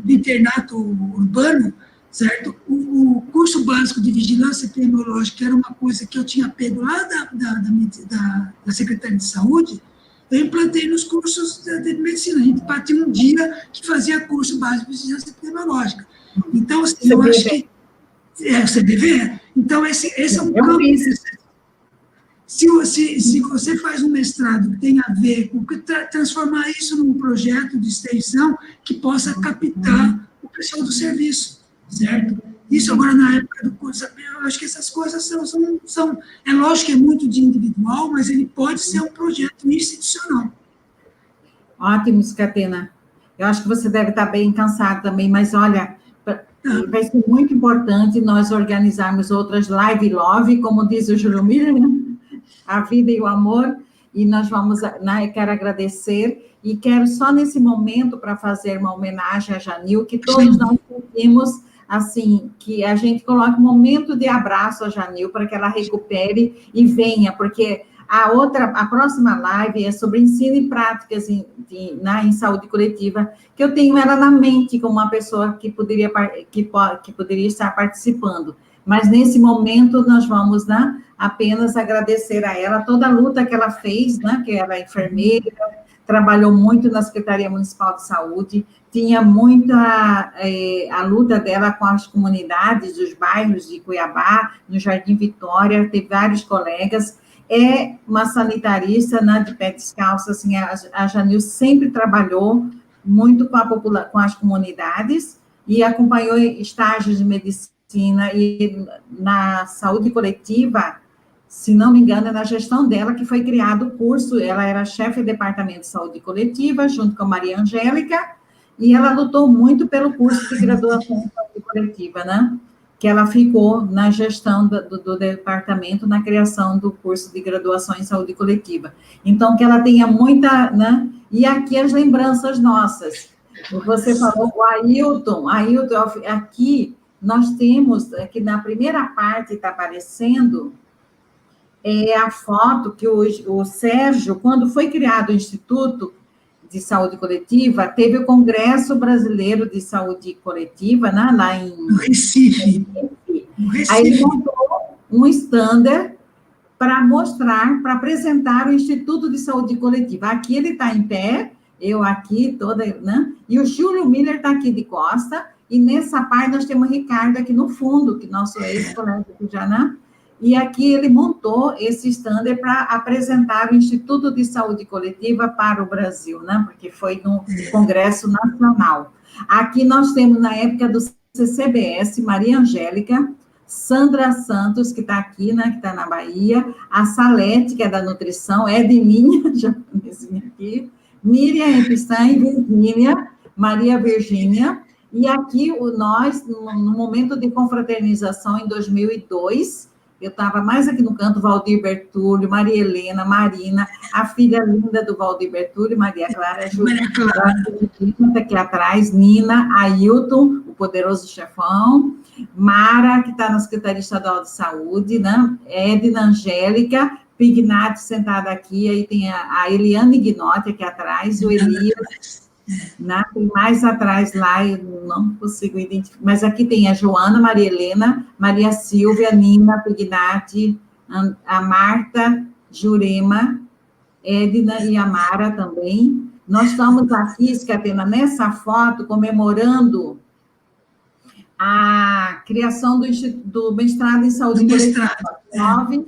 do internato urbano, certo? O curso básico de vigilância epidemiológica, que era uma coisa que eu tinha pego lá da Secretaria de Saúde, eu implantei nos cursos de medicina. A gente partiu um dia que fazia curso básico de vigilância epidemiológica. Então, assim, eu acho que o CDV. Então, esse é um campo. Se você faz um mestrado que tem a ver com transformar isso num projeto de extensão que possa captar o pessoal do serviço, certo? Isso agora, na época do curso, eu acho que essas coisas são... É lógico que é muito de individual, mas ele pode ser um projeto institucional. Ótimo, Scatena. Eu acho que você deve estar bem cansado também, mas olha, vai ser muito importante nós organizarmos outras Live Love, como diz o Júlio Miller, né? A vida e o amor, e nós vamos, né, eu quero agradecer, e quero só nesse momento, para fazer uma homenagem a Janil, que todos nós sentimos, assim, que a gente coloque um momento de abraço a Janil, para que ela recupere e venha, porque A próxima live é sobre ensino e práticas em saúde coletiva, que eu tenho ela na mente como uma pessoa que poderia estar participando. Mas, nesse momento, nós vamos, né, apenas agradecer a ela toda a luta que ela fez, né, que ela é enfermeira, trabalhou muito na Secretaria Municipal de Saúde, tinha muita a luta dela com as comunidades dos bairros de Cuiabá, no Jardim Vitória, teve vários colegas, é uma sanitarista, né, de pé descalço, assim, a Janil sempre trabalhou muito com as comunidades e acompanhou estágios de medicina e na saúde coletiva, se não me engano, é na gestão dela que foi criado o curso, ela era chefe do departamento de saúde coletiva, junto com a Maria Angélica, e ela lutou muito pelo curso de graduação em saúde coletiva, né? Que ela ficou na gestão do departamento, na criação do curso de graduação em saúde coletiva. Então, que ela tenha muita, né? E aqui as lembranças nossas. Você falou o Ailton, aqui nós temos, aqui na primeira parte está aparecendo, a foto que o Sérgio, quando foi criado o Instituto de Saúde Coletiva, teve o Congresso Brasileiro de Saúde Coletiva, né, lá em Recife. Aí ele montou um stander para mostrar, para apresentar o Instituto de Saúde Coletiva. Aqui ele está em pé, eu aqui, toda, né? E o Júlio Miller está aqui de costa, e nessa parte nós temos o Ricardo aqui no fundo, que nosso ex-colega aqui já, né? E aqui ele montou esse stander para apresentar o Instituto de Saúde Coletiva para o Brasil, né? Porque foi no Congresso Nacional. Aqui nós temos, na época do CCBS, Maria Angélica, Sandra Santos, que está aqui, né? Que está na Bahia, a Salete, que é da nutrição, Edninha, japonesinha aqui, Miriam Epstein, Virgínia, Maria Virgínia, e aqui nós, no momento de confraternização, em 2002, eu estava mais aqui no canto, Valdir Bertúlio, Maria Helena, Marina, a filha linda do Valdir Bertúlio, Maria Clara, Maria Clara, aqui atrás, Nina, Ailton, o poderoso chefão, Mara, que está na Secretaria Estadual de Saúde, né? Edna Angélica, Pignati sentada aqui, aí tem a Eliane Guinotti aqui atrás, o Elias, né? Tem mais atrás lá, eu não consigo identificar, mas aqui tem a Joana, Maria Helena, Maria Silvia, Nina, Pignati, a Marta, Jurema, Edna e a Mara também. Nós estamos aqui, Scatena, nessa foto, comemorando a criação do mestrado em saúde coletiva. 9,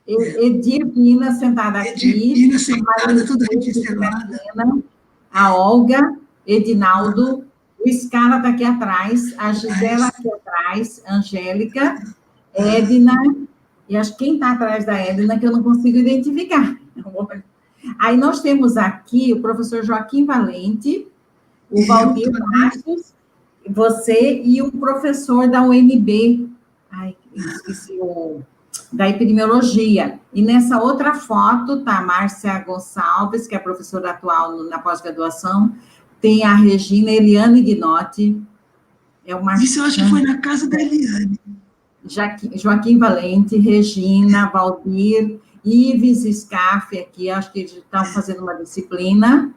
Edir Pina sentada aqui. Edir Pina sentada, tudo registrada. A Olga, Edinaldo, o Scala está aqui atrás, a Gisela aqui atrás, Angélica, Edna, e acho que quem está atrás da Edna, que eu não consigo identificar. Aí nós temos aqui o professor Joaquim Valente, o Valdir Bastos, você e o professor da UNB, esqueci da epidemiologia. E nessa outra foto está a Márcia Gonçalves, que é professora atual na pós-graduação, tem a Regina Eliane Guinotti. Isso eu acho que foi na casa da Eliane. Joaquim Valente, Regina, Valdir, Ives Scaff, aqui, acho que eles estão fazendo uma disciplina.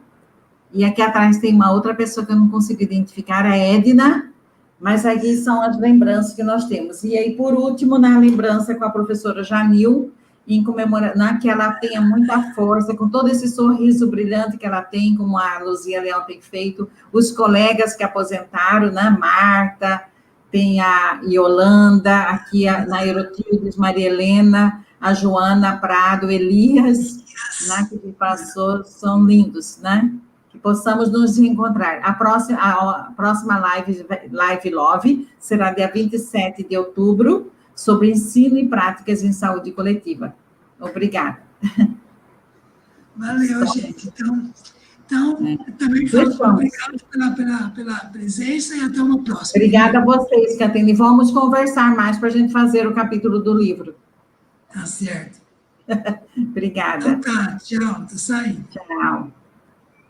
E aqui atrás tem uma outra pessoa que eu não consigo identificar, a Edna, mas aqui são as lembranças que nós temos. E aí, por último, na lembrança com a professora Janil, em comemorar, que ela tenha muita força, com todo esse sorriso brilhante que ela tem, como a Luzia Leão tem feito, os colegas que aposentaram, né, Marta, tem a Yolanda, aqui na Aerotildes, Maria Helena, a Joana Prado, Elias, né, que passou, são lindos, né? Que possamos nos encontrar. A próxima live Love será dia 27 de outubro, sobre ensino e práticas em saúde coletiva. Obrigada. Valeu, gente. Então também falo obrigado pela presença e até uma próxima. Obrigada a vocês, Catene. Vamos conversar mais para a gente fazer o capítulo do livro. Tá certo. Obrigada. Então tá, tchau, tô saindo. Tchau.